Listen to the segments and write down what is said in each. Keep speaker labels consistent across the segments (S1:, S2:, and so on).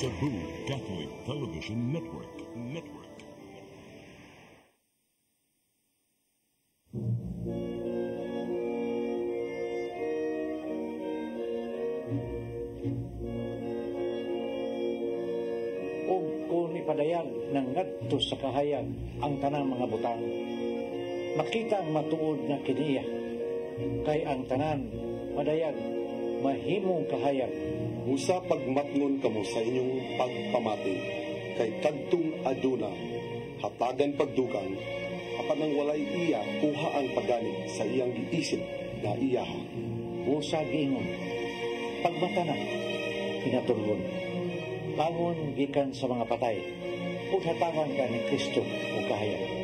S1: Cebu Catholic Television Network.
S2: Ug kung ipadayan ng ngadto sa kahayag ang tanang mga butang, makita ang matuod nga kiniya, kay ang tanan madayag mahimong kahayag.
S3: Musa pagmatngon kamo sa inyong pagpamati, kay kadtong aduna hatagan pagdugang, apan nang walay iya kuha ang pagani sa iyang giisip na iyaha.
S2: Musa giingon, pagmata na, pinatulgon, bangon gikan sa mga patay, ug hatangan ka ni Kristo o kahayag.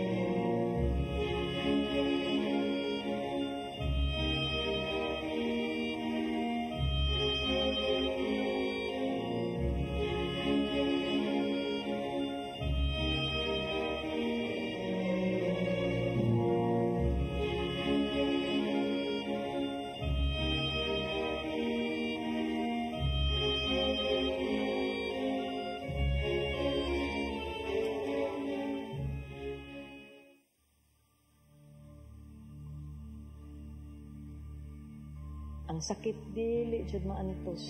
S4: Ang sakit dili jud maantos,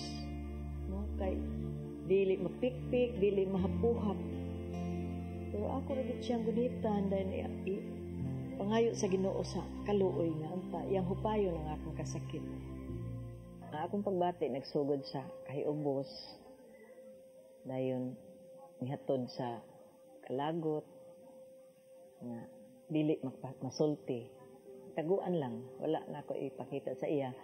S4: no, kay dili mapikpik, dili mahapuhap. Pero ako ra gid siyang gunitan dahil pangayo sa Ginoo sa kaluoy nga anta yang hupayo ng akong kasakit. Ang akong pagbati nagsugod sa kahiubos, dayon nihatod sa kalagot nga dili masulti. Taguan lang, wala na ako ipakita sa iya.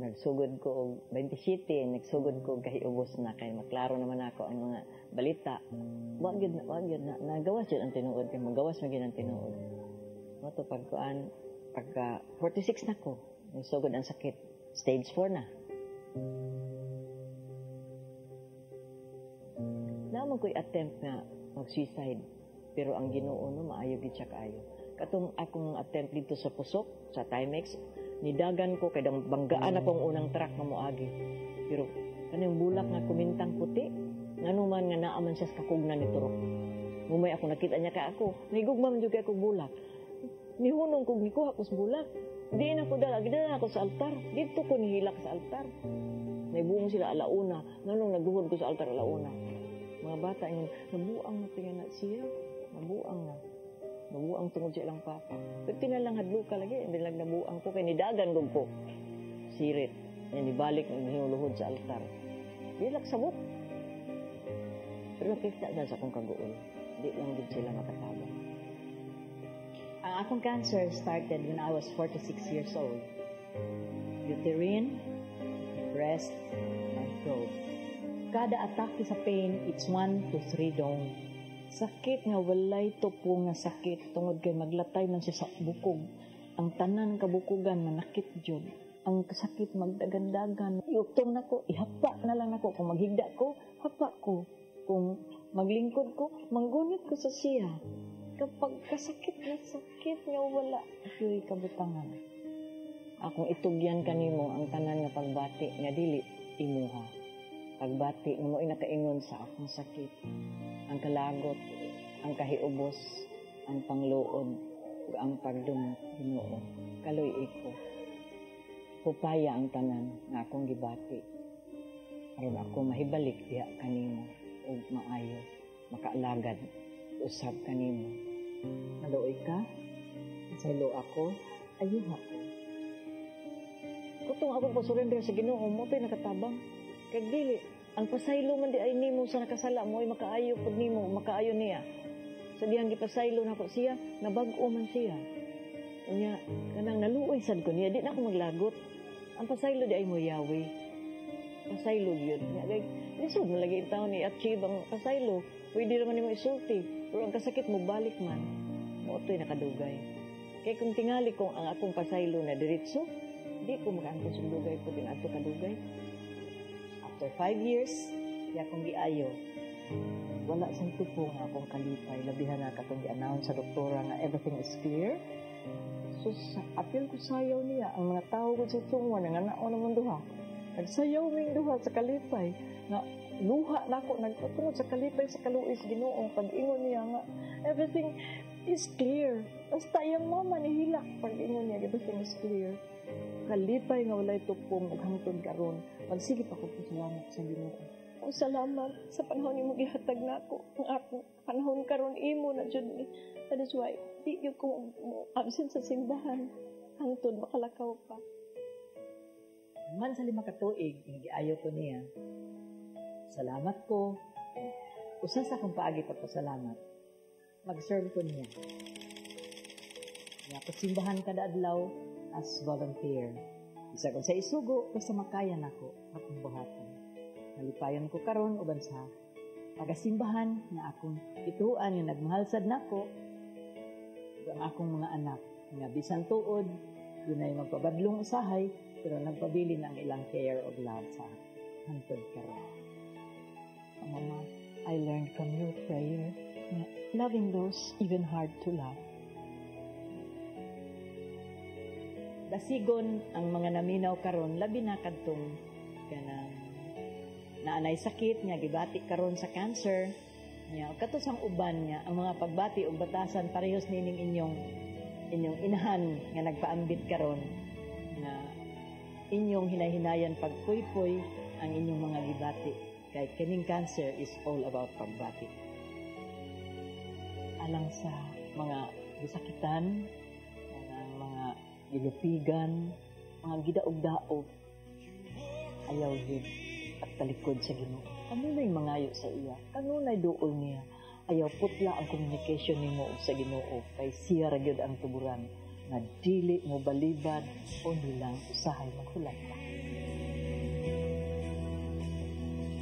S4: Nagsugod ko og 27, nagsugod ko kahiubos na kay maklaro naman ako ang mga balita. Wa gyud na nagawas yun ang tinuod kay magawas man gyud ang tinuod. Moto pagkuan pagka 46 na ko, nagsugod ang sakit, stage 4 na. Naman ko'y attempt na mag-suicide, pero ang Ginoo no maayo gid siya kaayo. Katong akong attempt dito sa Pusok, sa Timex, nidagan ko kay banggaan akong unang truck nga moagi. Pero kanang bulak nga kumintang puti, nganuman nga naaman siya sa kakugnan ni turok. Mumay ako nakita niya ka ako, nigugmam jud kay ako bulak. Nihunong kog nikuha ko sa bulak. Di na ko dala ako sa altar. Dito ko nihilak sa altar. Naibuong sila alauna, nganong naguhod ko sa altar alauna. Mga bata yun, nabuang na tingnan na siya. Nabuang na. Nabuang tungod siya lang papa. Pero tinalang hadlo ka lagi. Hindi lang nabuang ko. Kaya nidagan ko po. Sirit. Yan, ibalik ng hinuluhod sa altar. Dilak sabot. Pero nakita na sa akong kaguol. Hindi lang din sila makatabang.
S5: Ang akong cancer started when I was 46 years old. Uterine, breast, and throat. Kada atake sa pain, it's 1 to 3 dong.
S4: Sakit nga walay tupo nga sakit tungod kay maglatay man siya sa bukog. Ang tanan kabukugan manakit jud. Ang sakit magdagandagan. Iuktong nako, ihapa na lang nako. Kung maghigda ko, hapa ko. Kung maglingkod ko, manggunit ko sa siya. Kapag kasakit na sakit nga wala, ako'y kabutangan. Akong itugyan kanimo ang tanan nga pagbati nga dili imuha. Pagbati nga mo'y nakaingon sa akong sakit. Ang kalagot, ang kahiubos, ang pangluod, ug ang pagdumot, Ginoo. Kaloy iko. Hupaya ang tanan nga akong gibati. Aron ako mahibalik diha kanimo ug maayo, makaalagad usab kanimo. Maluoy ka, saylo ako, ayuha. Kutong akong pasurrender sa Ginoo mo tay nakatabang. Kag dili ang pasaylo man di ay nimo sa nakasala mo ay makaayo pag nimo makaayo niya. Sa diyang gipasaylo nako siya, nabag-o man siya. Unya kanang naluoy sad ko niya, di na ako maglagot. Ang pasaylo di ay mo Yahweh. Pasaylo gyud. Nya gay lisod mo lagi taw ni achieve ang pasaylo. Pwede naman nimo isulti, pero ang kasakit mo balik man. Mo toy nakadugay. Kay kung tingali kong ang akong pasaylo na diretso, di ko makaangkon sa dugay ko din ato kadugay. After 5 years, di akong giayo. Wala sang tupo nga akong kalipay. Labihan na katong gi-announce sa doktora nga everything is clear. So, apil ko sayaw niya. Ang mga tao ko sa tungwa, nga naon naman duha. Nagsayaw may duha sa kalipay. Nga, luha na ako nagpatungod sa kalipay sa kaluis Ginoo pag-ingon niya nga everything is clear. Basta yung mama nihilak pag-ingon niya everything is clear. Kalipay nga walay tupong naghangtod karon. Magsige pa ko salamat sa Ginoo. O salamat sa panahon nimo gihatag nako. Ang ako panahon karon imo na jud ni. That is why di gyud ko absent sa simbahan hangtod makalakaw pa.
S5: Man sa 5 ka tuig, giayo ko niya. Salamat ko. Usa sa akong paagi pagpasalamat. Mag-serve ko niya. Nga pasimbahan kada adlaw as volunteer. Isa ko sa isugo, basta makayan ako akong buhaton. Nalipayon ko karon uban sa pagasimbahan na akong ituan yung nagmahalsad nako ang akong mga anak nga bisan tuod dunay magpabadlong usahay pero nagpabili ng ilang care of love sa hantod karon.
S4: Mama, I learned from your prayer na loving those even hard to love.
S5: Dasigon ang mga naminaw karon labi na kadtong kanang naanay sakit nga gibati karon sa cancer nya kato sang uban nga ang mga pagbati og batasan parehas nining inyong inahan nga nagpaambit karon nga inyong hinay-hinayan pagpuy-puy ang inyong mga gibati kay kining cancer is all about pagbati.
S4: Alang sa mga gisakitan, mga gilupigan, mga gidaog-daog, ayaw yun at talikod sa Ginoo. Kanunay mangayo sa iya, kanunay duol niya. Ayaw putla ang communication nimo sa Ginoo kay siya ra gyud ang tuburan nga dili mo balibad o nilang usahay maghulat pa.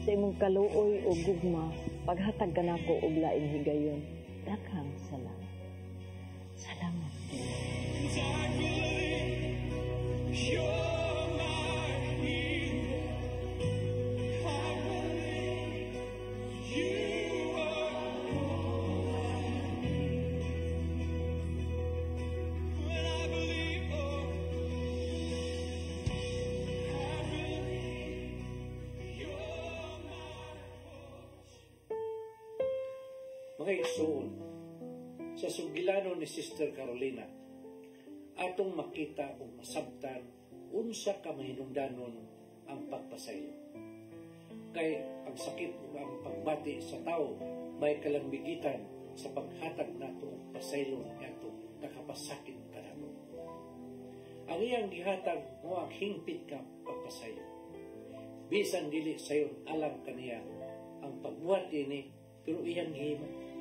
S4: Sa imong kaluoy o gugma, paghatag ka nako og laing higayon, daghang salamat. Salamat.
S2: Mga igsoon, sa sugilanon ni Sister Carolina, atong makita o masabtan unsa ka mahinungdanon ang pagpasayo. Kay ang sakit o ang pagbati sa tao may kalambigitan sa paghatag nato og pasaylo nato nakapasakit kanato. Ang iyang gihatag mo ang hingpit ka pagpasayo. Bisan dili sayon alam kaniya ang pagbuhat ini pero iyang gihimo.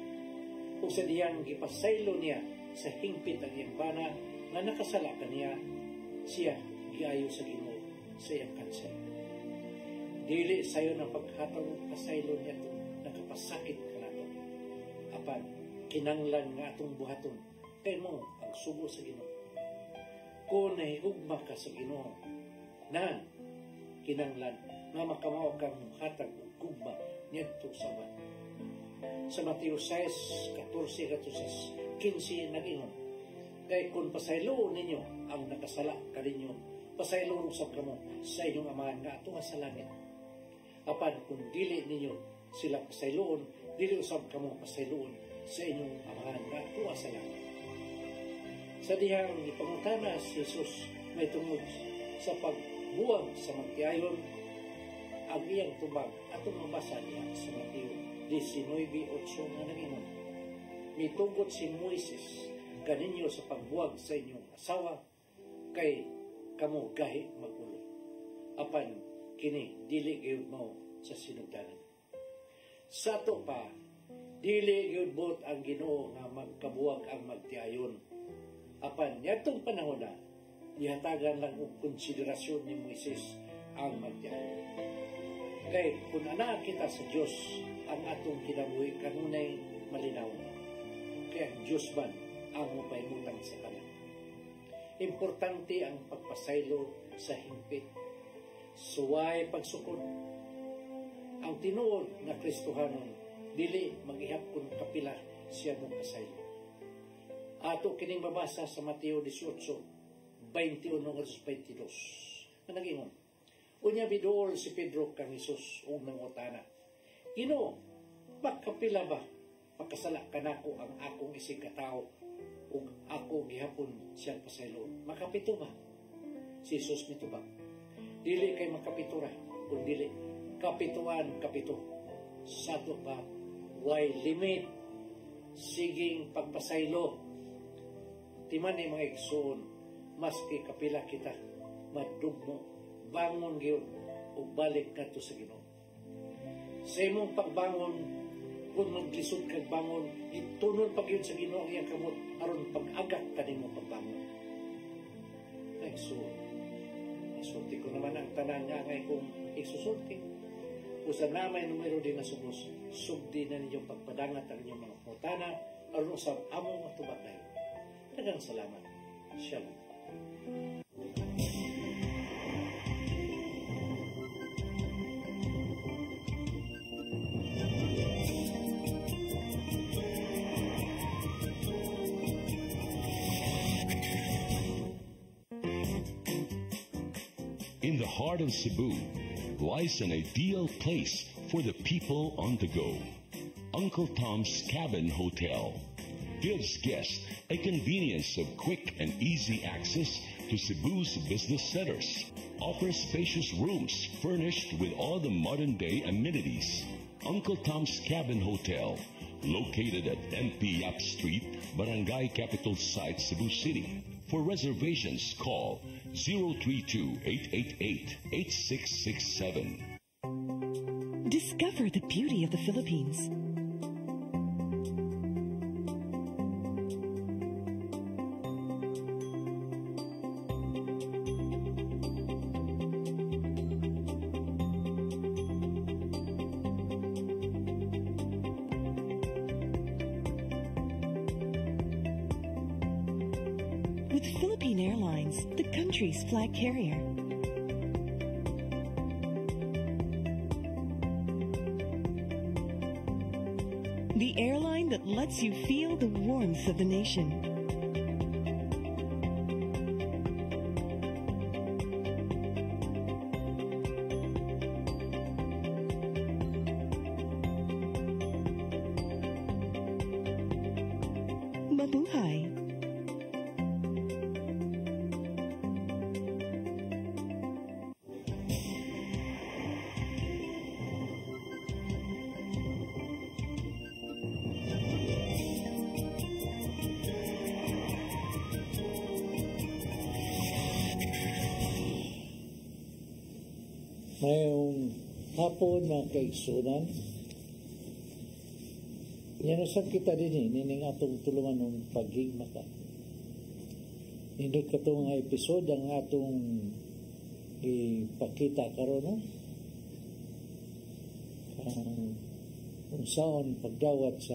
S2: Kung sa diyang gipasaylo niya sa hingpit ang iyang bana nga nakasala kaniya, siya giayo sa Ginoo sa iyang kanser. Dili sayo ng paghatag ng pasaylo niya ito nakapasakit kanato. Apan kinanglan nga atong buhaton kay mo ang sugo sa Ginoo. Kung nahihugma ka sa Ginoo, nan kinanglan nga makamao kang hatag og gugma ngadto sa buhat. Sa Mateo 6:14-15 nag-ingon, kay kung pasayloon ninyo ang nakasala kaninyo, pasayloon usab kamo sa inyong amahan nga ato sa langit. Apan kung dili ninyo sila pasayloon, dili usab kamo pasayloon sa inyong amahan nga ato sa langit. Sa dihang ipangutana si Jesus may tungod sa pagbuwag sa magtiayon, ang iyang tubag atong mabasa niya sa Mateo 19:8 nga nag-ingon, mitugot si Moises kaninyo sa pagbuwag sa inyong asawa kay kamo gahi magulo. Apan kini dili gyud mo sa sinugdanan. Sa to pa dili gyud bot ang Ginoo nga magkabuwag ang magtiayon. Apan yatong panahon na ihatagan lang og konsiderasyon ni Moises ang magtiayon. Kay kung ana kita sa Dios ang atong kinabuhi kanunay malinaw. Kaya Diyos man ang mapahimutang sa kanan. Importante ang pagpasaylo sa hingpit. Suway pagsukod. Ang tinuod na Kristohanon dili maghihap kung kapila siya mong pasaylo. Ato kining mabasa sa Mateo 18:21-22. Na nag-ingon, unya biduol si Pedro kang Hesus ug nangutana, Ginoo, magkapila ba makasala ka nako ang akong isig katao ug ako gihapon siyang pasaylo? Makapito ba? Si Jesus nito ba? Dili kay makapitura, kung dili kapituan kapito. Sato pa, why limit? Siging pagpasaylo. Timan ni mga igsoon, maski kapila kita, madugmo, bangon gyud ug balik kadto sa Ginoo. Sa imong pagbangon, kung maglisod kag bangon, itunod pag yun sa Ginoo ang iyang kamot aron pag-agak kanimo pagbangon. Igsoon. Isulti ko naman ang tanan nga ngay kung isusulti. Kung sa namay numero din na sumos, subdi na ninyong pagpadangat ang inyong mga putana aron sa among matubag na yun. Daghang salamat. Shalom.
S1: In the heart of Cebu lies an ideal place for the people on the go. Uncle Tom's Cabin Hotel gives guests a convenience of quick and easy access to Cebu's business centers. Offers spacious rooms furnished with all the modern-day amenities. Uncle Tom's Cabin Hotel, located at NP Yap Street, Barangay Capital Site, Cebu City. For reservations, call 032-888-8667.
S6: Discover the beauty of the Philippines. With Philippine Airlines, the country's flag carrier. The airline that lets you feel the warmth of the nation. Mabuhay!
S2: Mayong hapon mga kaigsunan, yan usap kita din nining atong tulungan ng paghigmata. Nindot ka itong episode ang atong ipakita karon no? Kung saan pagdawat sa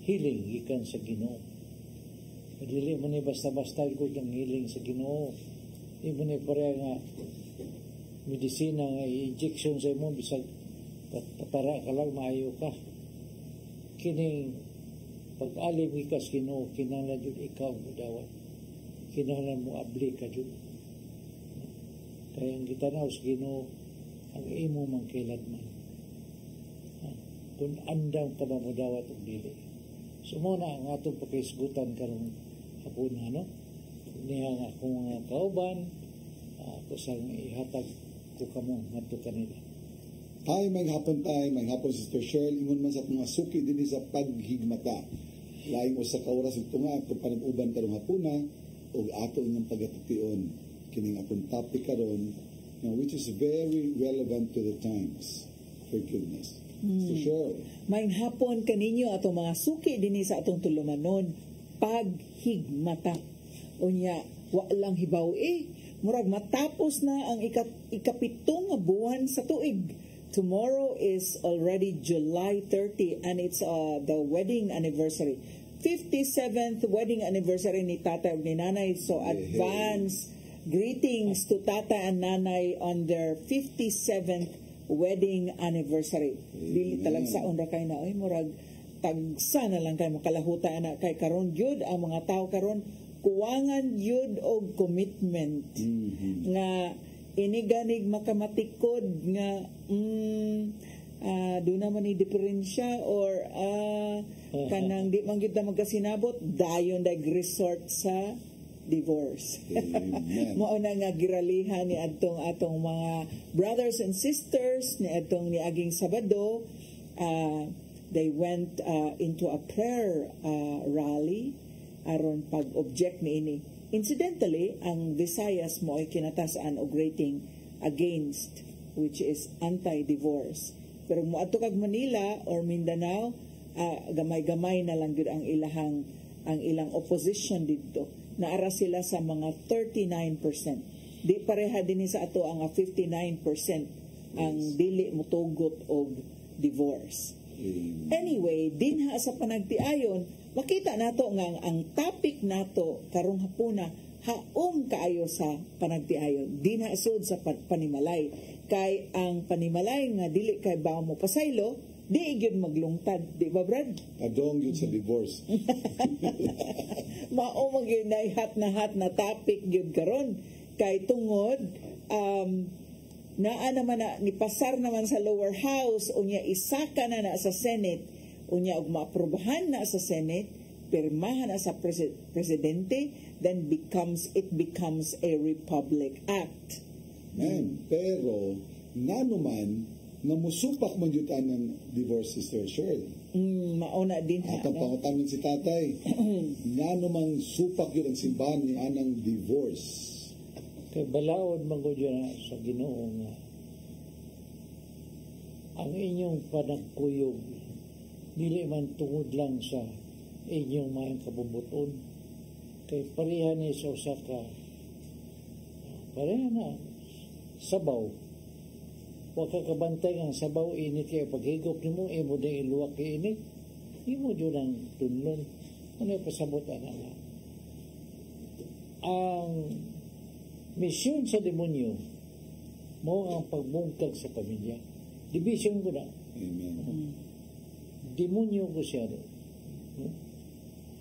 S2: healing ikan sa Ginoo. Dili mo ni basta-basta ko ang healing sa Ginoo. Di mo ni pareha nga medisina nga injection sa imo bisag patara ka lang maayo ka. Kining pag-alim ikas Ginoo, kinahanglan jud ikaw mudawat. Kinahanglan mo abli ka jud. Kaya ang gitanaw sa Ginoo ang imo man kailanman. Kung andam ka ba mudawat og dili. So muna ang atong pagkaisgutan karong hapon no. Niya nga akong mga kauban kusang ihatag ko kamo ngadto kanila.
S7: Tay maghapon Sister Cheryl ingon man sa mga suki dinhi sa paghigmata. Laing usa ka oras ito nga atong panag-uban karong hapuna ug ato inyong pagatution kining atong topic karon which is very relevant to the times. Forgiveness. Sister Cheryl.
S8: Maayong hapon kaninyo atong mga suki dinhi sa atong tulumanon paghigmata. Unya wa lang hibaw murag matapos na ang ikapitong buwan sa tuig. Tomorrow is already July 30 and it's the wedding anniversary. 57th wedding anniversary ni Tata ug ni Nanay. So advance greetings to Tata and Nanay on their 57th wedding anniversary. Dili talagsaon ra kay na murag tagsa na lang kay makalahuta na kay karon gyud ang mga tawo karon kuwangan yun og commitment nga iniganig makamatikod nga doon naman ni diferensya or kanang di man gyud na magkasinabot dayon resort sa divorce. Mao na nga giralihan ni atong mga brothers and sisters ni ni aging Sabado. They went into a prayer rally aron pag-object niini. Incidentally, ang Visayas mo ay kinatasan og rating against, which is anti-divorce. Pero mo ato kag Manila or Mindanao, gamay-gamay na lang gyud ang ilang opposition dito. Naara sila sa mga 39%. Di pareha din sa ato ang 59% ang dili motugot og divorce. Anyway, dinha sa panagtiayon, makita nato nga ang topic nato karong hapuna haom kaayo sa panagtiayon. Dinha sud sa panimalay. Kay ang panimalay nga dili kay ba mo pasaylo, di gyud maglungtad, di ba Brad?
S7: Adong yun sa divorce.
S8: Mao magyud na hat na topic gyud karon kay tungod naa naman na nipasar naman sa lower house unya isaka na sa Senate unya og maaprubahan na sa Senate pirmahan na sa presidente then it becomes a Republic Act.
S7: Pero nanuman na musupak man yutan ng divorce, Sister Shirley.
S8: Mauna din ha.
S7: Atong pangutangan si tatay, nanuman supak yun ang simbahan ni anang divorce.
S2: Kay balaod man ko dyan sa Ginoo nga ang inyong panagkuyog dili man tungod lang sa inyong mga kabubuton kay pareha ni sa usa ka pareha na sabaw wa ka kabantay ang sabaw init kay paghigop nimo imo din iluwak kay init imo jud ang tunlon ano pasabot ana ang misyon sa demonyo mo ang pagbungkag sa pamilya. Division ko na.
S7: Amen.
S2: Demonyo ko siya.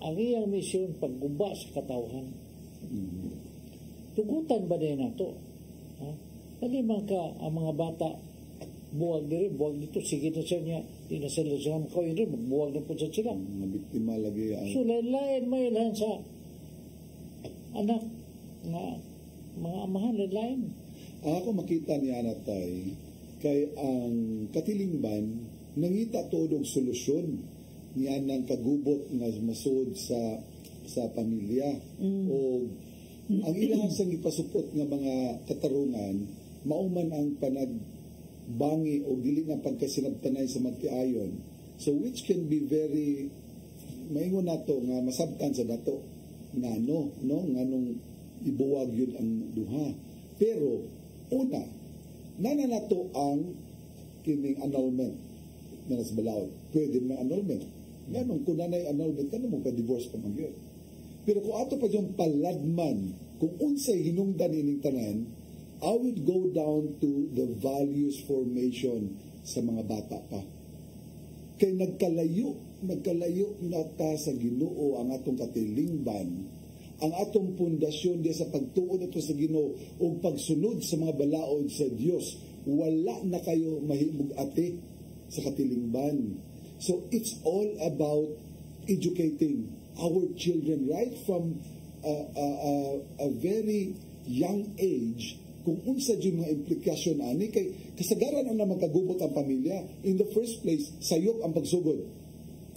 S2: Ang iyang misyon pagguba sa katawhan. Tugutan ba din nato? Dali man ka ang mga bata buwag dito sige na siya niya di na sila siya makawin rin magbuwag na po sa sila.
S7: Mga biktima lagi.
S2: So lain may ilahan sa anak na mga amahan lain.
S7: Ako makita niya natay kay ang katilingban nangita todong solusyon niya ng kagubot nga masud sa pamilya o ang ilang sang ipasupot nga mga katarungan mauman ang panagbangi o dili nga pagkasinabtanay sa magtiayon, so which can be very maingon nato nga masabtan sa dato ngano no nganong ibuwag yun ang duha. Pero una nananato ang kining annulment na nas balaod pwede may annulment ganun kung nanay annulment kanang mo pa-divorce pa man yun. Pero kung ato pa yung paladman kung unsay hinungdan ining tanan, I would go down to the values formation sa mga bata pa kay nagkalayo na ta sa Ginoo ang atong katilingban, ang atong pundasyon diya sa pagtuon nato sa Ginoo o pagsunod sa mga balaod sa Dios, wala na kayo mahimog ate sa katilingban. So it's all about educating our children right from a very young age kung unsa jud mga implikasyon ani kay kasagaran ang naman kagubot ang pamilya. In the first place, sayop ang pagsugod.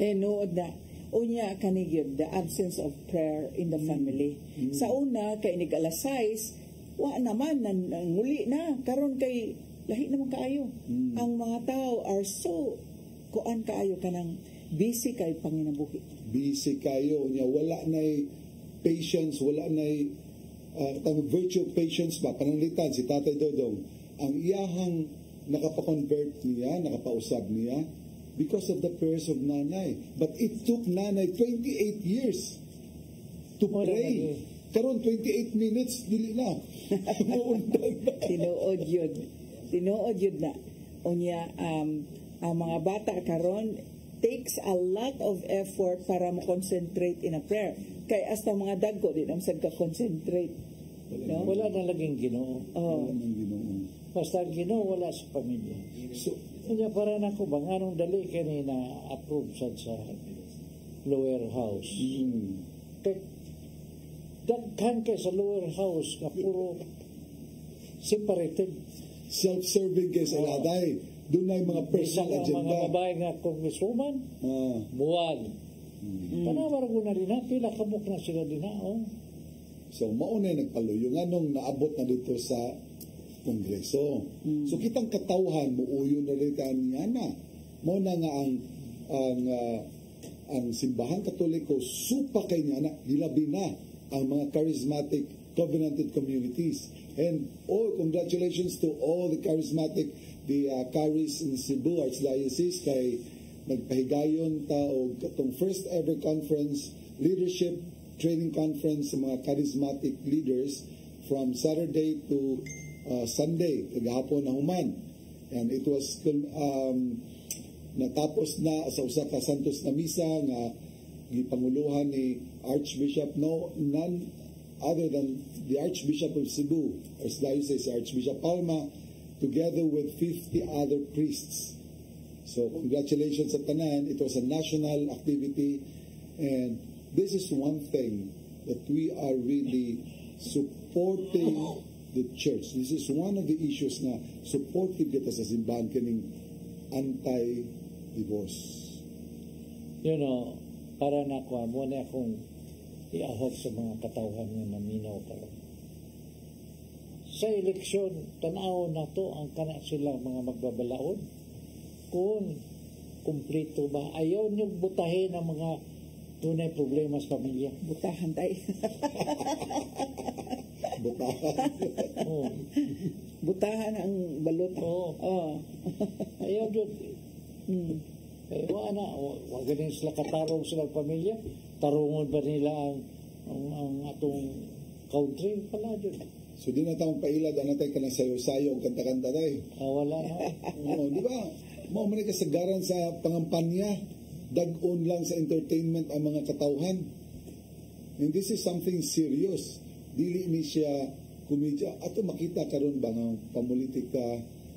S8: Tinuod na unya kanigid the absence of prayer in the family. Sa una kay nig alas 6 wa naman nanguli na karon kay lahi naman kaayo. Ang mga tao are so kuan kaayo kanang busy kay panginabuhi.
S7: Busy kayo nya wala nay patience, wala nay virtue of patience ba pananglitan si Tatay Dodong ang iyahang nakapakonvert niya, nakapausab niya because of the prayers of nanay. But it took nanay 28 years to pray. Karon 28 minutes dili na.
S8: Tinuod yun na. Unya ang mga bata karon takes a lot of effort para mo-concentrate in a prayer. Kay hasta mga dagko din ang ka-concentrate.
S2: Wala na laging Ginoo.
S7: Wala nang Ginoo.
S2: Basta Ginoo wala sa pamilya.
S7: So
S2: Kanya para na ko bang anong dali kanina approve sa lower house. Kay daghan kay sa lower house nga puro separated.
S7: Self-serving kay sa laday. Doon na yung mga personal
S2: Isa
S7: agenda.
S2: mga babae nga congresswoman, buwag. Tanawar ko na rin na, pila kabuk na sila din na. Oh.
S7: So, mauna nagpaluyo nga nung naabot na dito sa Kongreso. So, kitang katawhan mo uyo na rin niya na. Mauna nga ang simbahan katoliko supa kay niya na hilabi na ang mga charismatic covenanted communities. And congratulations to all the charismatic, the Charis in Cebu Archdiocese kay nagpahigayon ta og katong first ever conference, leadership training conference sa mga charismatic leaders from Saturday to Sunday, kagahapon na human. And it was natapos na sa usa ka Santos na misa nga gipanguluhan ni Archbishop none other than the Archbishop of Cebu, Archdiocese Archbishop Palma, together with 50 other priests. So congratulations sa tanan. It was a national activity, and this is one thing that we are really supporting the church. This is one of the issues na supportive kita sa simbahan kining anti-divorce.
S2: You know, para na ko mo na akong iahok sa mga katawhan nga naminaw karon. Sa eleksyon, tanaw na to ang kana sila mga magbabalaod kung kumpleto ba. Ayaw niyo butahin ang mga tunay problema sa pamilya.
S8: Butahan tayo.
S7: Butahan.
S2: Oh.
S8: Butahan ang balot.
S2: Oh. Ayaw yun. Kaya wala, wag ganun sila katarong sila pamilya. Tarungon ba nila ang atong country? Wala dyan.
S7: So di na taong pailad, anatay ka na sayo-sayo ang kanta-kanta tayo.
S2: Wala na.
S7: Oo, di ba? Mao man kasagaran sa pangampanya, dag-on lang sa entertainment ang mga katawhan. And this is something serious. Dili ni siya komedya. Ato makita karon ba ng pamulitika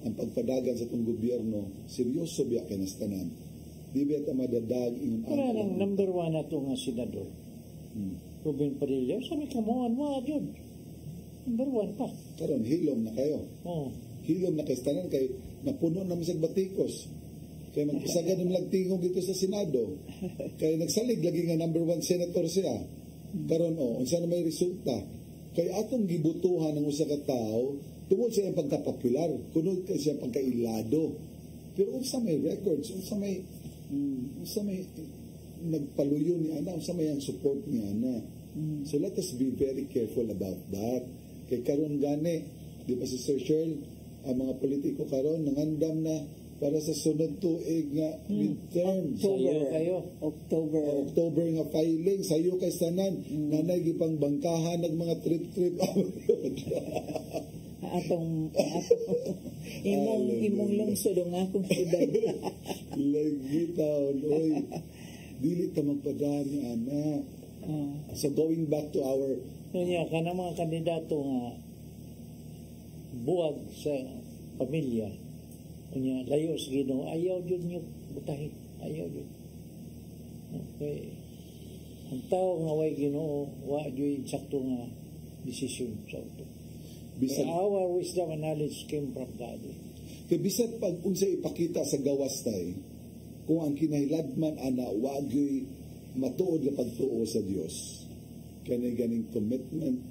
S7: ang pagpadagan sa itong gobyerno, seryoso biya kinastanan. Di ba ito madadag
S2: wala nang number 1 na ito nga senador. Ruben Padilla, sabi ka mo, yun. Number 1 pa.
S7: Karon hilom na kayo. Hilom na kayo tanan kay napuno na misag batikos. Kay magkasagad ng lagtingog dito sa Senado. Kay nagsalig lagi nga number 1 senator siya. Karon unsa na may resulta. Kay atong gibutuhan ng usa ka tawo tungod sa iyang pagkapopular, kunod kay siya pagkailado. Pero unsa may records, unsa may nagpaluyo ni ana, unsa may ang support ni ana. So let us be very careful about that. Kay karon gani, di ba si Sir Cheryl, ang mga politiko karon nangandam na para sa sunod tuig nga midterm. October nga filing sayo kay tanan. Nanay gipang bangkahan ng mga trip
S8: atong imong lungsod ang akong syudad.
S7: Lagi taon, oy. Dili ta magpadani ana. So going back to our
S2: kana mga kandidato nga buwag sa pamilya, unya layo sa Ginoo, ayaw jud niyo butahin, ayaw jud. Okay. Ang tao nga way Ginoo, wa jud insakto nga desisyon sa auto. Bisag our wisdom and knowledge came from God.
S7: Kay bisag pag unsa ipakita sa gawas tay, kung ang kinahiladman ana wa gyud matuod nga pagtuo sa Dios. Kani ganing commitment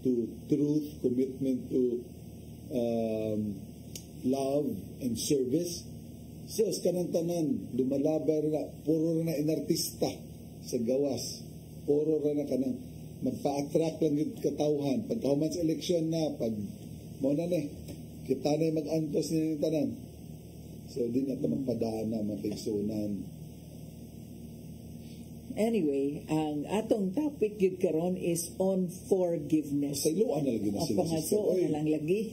S7: to truth, commitment to love and service. So, kanang tanan, lumalabar na, puro na inartista sa gawas. Puro na kanang magpa-attract lang yung katawhan. Pagkahuman sa eleksyon na, pag muna na kita na mag-antos nila yung tanan. So, di na ito magpadaan na, mapigsunan.
S8: Anyway, ang atong topic yun karon is on forgiveness.
S7: Sa iluan na lagi na sila.
S8: Pangaso na lang lagi.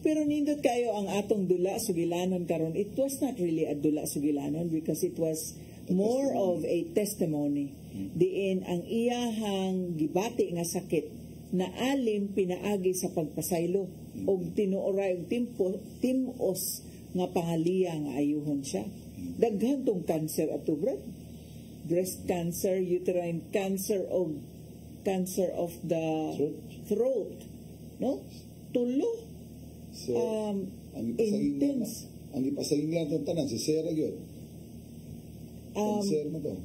S8: Pero nindot kayo ang atong dula sugilanon karon. It was not really a dula sugilanon because it was more of a testimony. Diin ang iyahang gibati nga sakit na alim pinaagi sa pagpasaylo og tinuoray og timos nga pangaliya nga ayuhon siya. Daghan tong cancer ato, brad. Breast cancer, uterine cancer, o cancer of the throat. No? Tulo.
S7: So,
S8: intense.
S7: Ang ipasagin lang itong tanan, si Sarah yun. Cancer mo to.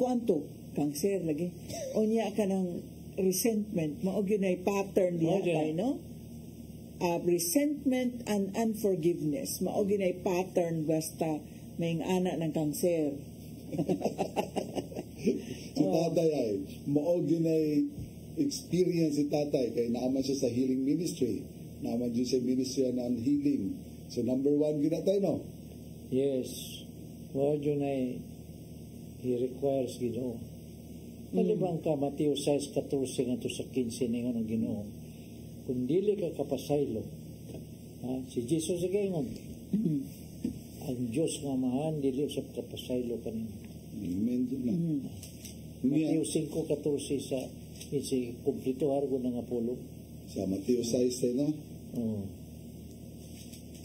S8: Kuanto? Cancer lagi. O niya ka ng resentment. Maog yun ay pattern diya, no? Resentment and unforgiveness. Maog yun ay pattern basta may anak ng cancer.
S7: Si tatay ay, maog yun ay experience si tatay kaya naaman siya sa healing ministry. Naaman siya sa ministry ng healing. So number 1 ginatay, no?
S2: Yes. Maog yun ay he requires Ginoo. Malibang ka, Mateo 6:14 nga to sa 15 ningon ang Ginoo. Kung dili ka kapasaylo, si Jesus sigayon, ang Diyos nga mahan, dili usap kapasaylo kanina.
S7: Amen.
S2: Mateo 5:14 sa si kumplito hargo ng Apollo.
S7: Sa Mateo 6, no?
S2: Oh.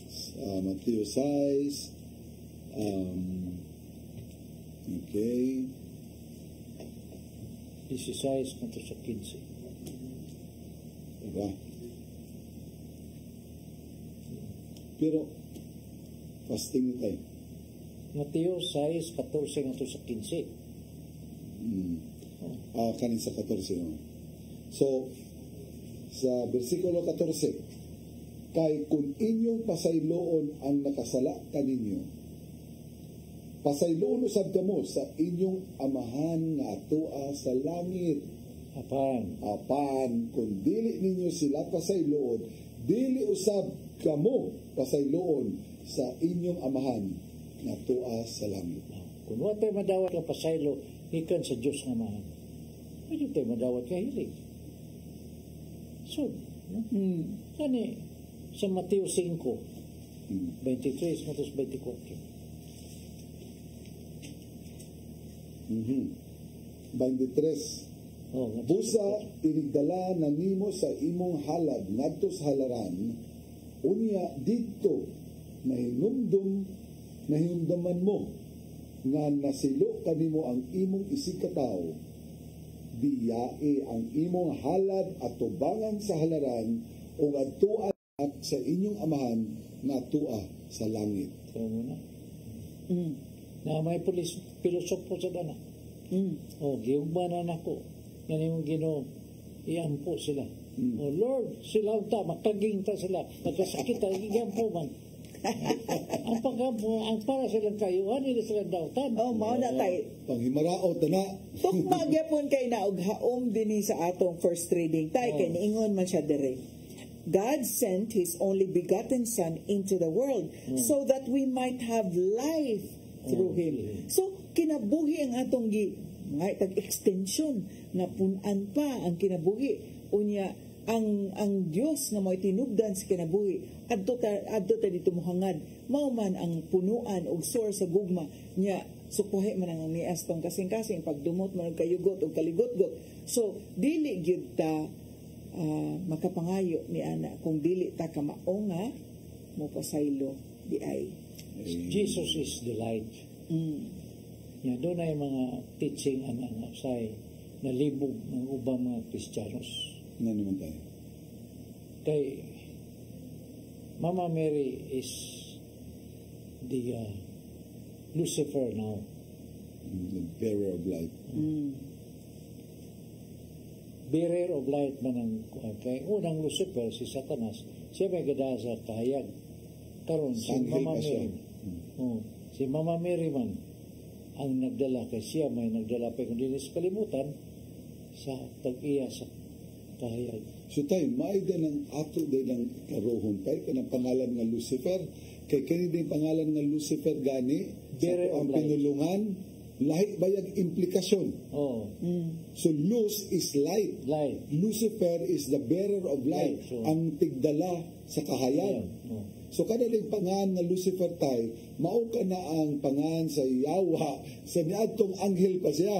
S7: Sa Mateo 6, okay.
S2: 16 nga to sa 15.
S7: Diba? Pero, fasting tayo.
S2: Mateo 6:14 nga to sa 15.
S7: Kanin sa 14. No? So, sa versikulo 14, kay kung inyong pasayloon ang nakasala kaninyo, pasayloon usab kamo sa inyong amahan nga atua sa langit. Apan, kung dili ninyo sila pasayloon, dili usab kamo pasayloon sa inyong amahan nga atua sa langit.
S2: Kung wala tayo madawat ka pasaylo, ikan sa Diyos nga amahan. Pwede tayo madawat ka hilig. So, kani sa Mateo 5, 23 matos 24.
S7: 23. Busa inigdala na nimo sa imong halad ngadto sa halaran, unya dito nahinumdaman mo nga nasilo kanimo ang imong isikataw, biyae ang imong halad at tubangan sa halaran o adtuan at sa inyong amahan nga tua sa langit.
S2: So muna. Na may pilosopo sa dana. Giugmanan ako. Yan yung Ginoo. Iampo sila. Lord, sila ta, makaging ta sila. Nagkasakit ta, iampo man. Ang pagkampo, ang para silang kayuhan, hindi silang dautan.
S8: Mao na tayo.
S7: Panghimaraot na.
S8: Tukmagyapon kay na og haom dinhi sa atong first reading. Tay kay niingon man siya dire. God sent His only begotten Son into the world so that we might have life through Him. So, kinabuhi ang atong tag-extension na punan pa ang kinabuhi. Unya, ang Dios nga mo'y tinubdan sa kinabuhi, adto ta dito mohangad, mao man ang punuan og source sa gugma nya, sukuhi man ang nias tong kasing-kasing, pagdumot man og kayugot og kaligot-got. So, dili gyud ta makapangayo ni ana kung dili ta kamao nga mo pasaylo di ay.
S2: Jesus is the light. Doon ay mga teaching ang say na libog ng ubang mga Kristiyanos.
S7: Ano naman tayo?
S2: Kay Mama Mary is the Lucifer now.
S7: The bearer of light.
S2: Bearer of light man ang kay unang Lucifer, si Satanas, siya may gada sa kahayag. Karon si Mama Mary. Si Mama Mary man ang nagdala kay siya may nagdala pa kung dinis kalimutan sa pag-iya sa kahayag.
S7: So tayo, maayda ng ato din ng karohon tayo kanang pangalan nga Lucifer. Kay kani din pangalan nga Lucifer gani sa ang pinulungan lahi bayag implikasyon. So Luz is light. Lucifer is the bearer of light. So, ang tigdala sa kahayag. So kada din pangan nga Lucifer tay, mao ka na ang pangan sa Yawa sa niadtong anghel pa siya.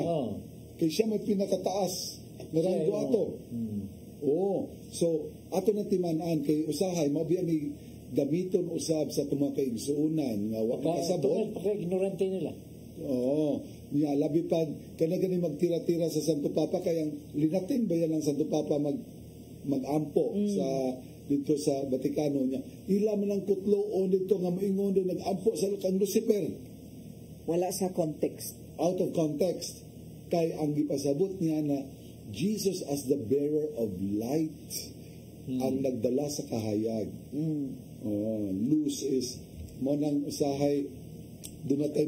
S7: Kay siya may pinakataas Naranggo ato. Oo. So, ato na timanan kay usahay, mabiya ni gamiton usab sa itong mga kaigsuunan nga wala kasabot.
S2: Pagka-ignorante nila.
S7: Oo. Nga, labi pag kanagani magtira-tira sa Santo Papa, kayang linatin ba yan ang Santo Papa mag-ampo sa dito sa Vaticano niya. Ila man ang kutlo o dito nga maingon din nag-ampo sa kang Lucifer.
S8: Wala sa context.
S7: Out of context. Kay ang ipasabot niya na Jesus as the bearer of light ang nagdala sa kahayag. Luz is mo nang usahay doon na tayo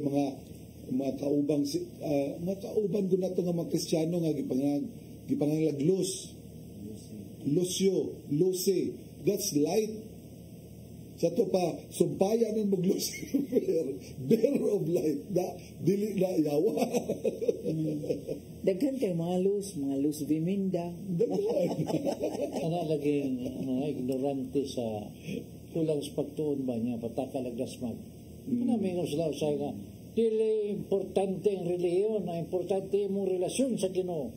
S7: mga kaubang ko na ito nga mga Kristiyano nga gipanganglag luz. Lucio, Lucy, that's light. Sa to pa, sumpayan ng mag-Lucifer, bearer of light, dili na yawa.
S8: Daghan kay mga luz biminda.
S2: Naging ignorante sa kulang sa pagtuon ba niya, pataka lagdasmag. Namingaw sila usay nga, dili importante ang reliyon, na importante mong relasyon sa Ginoo.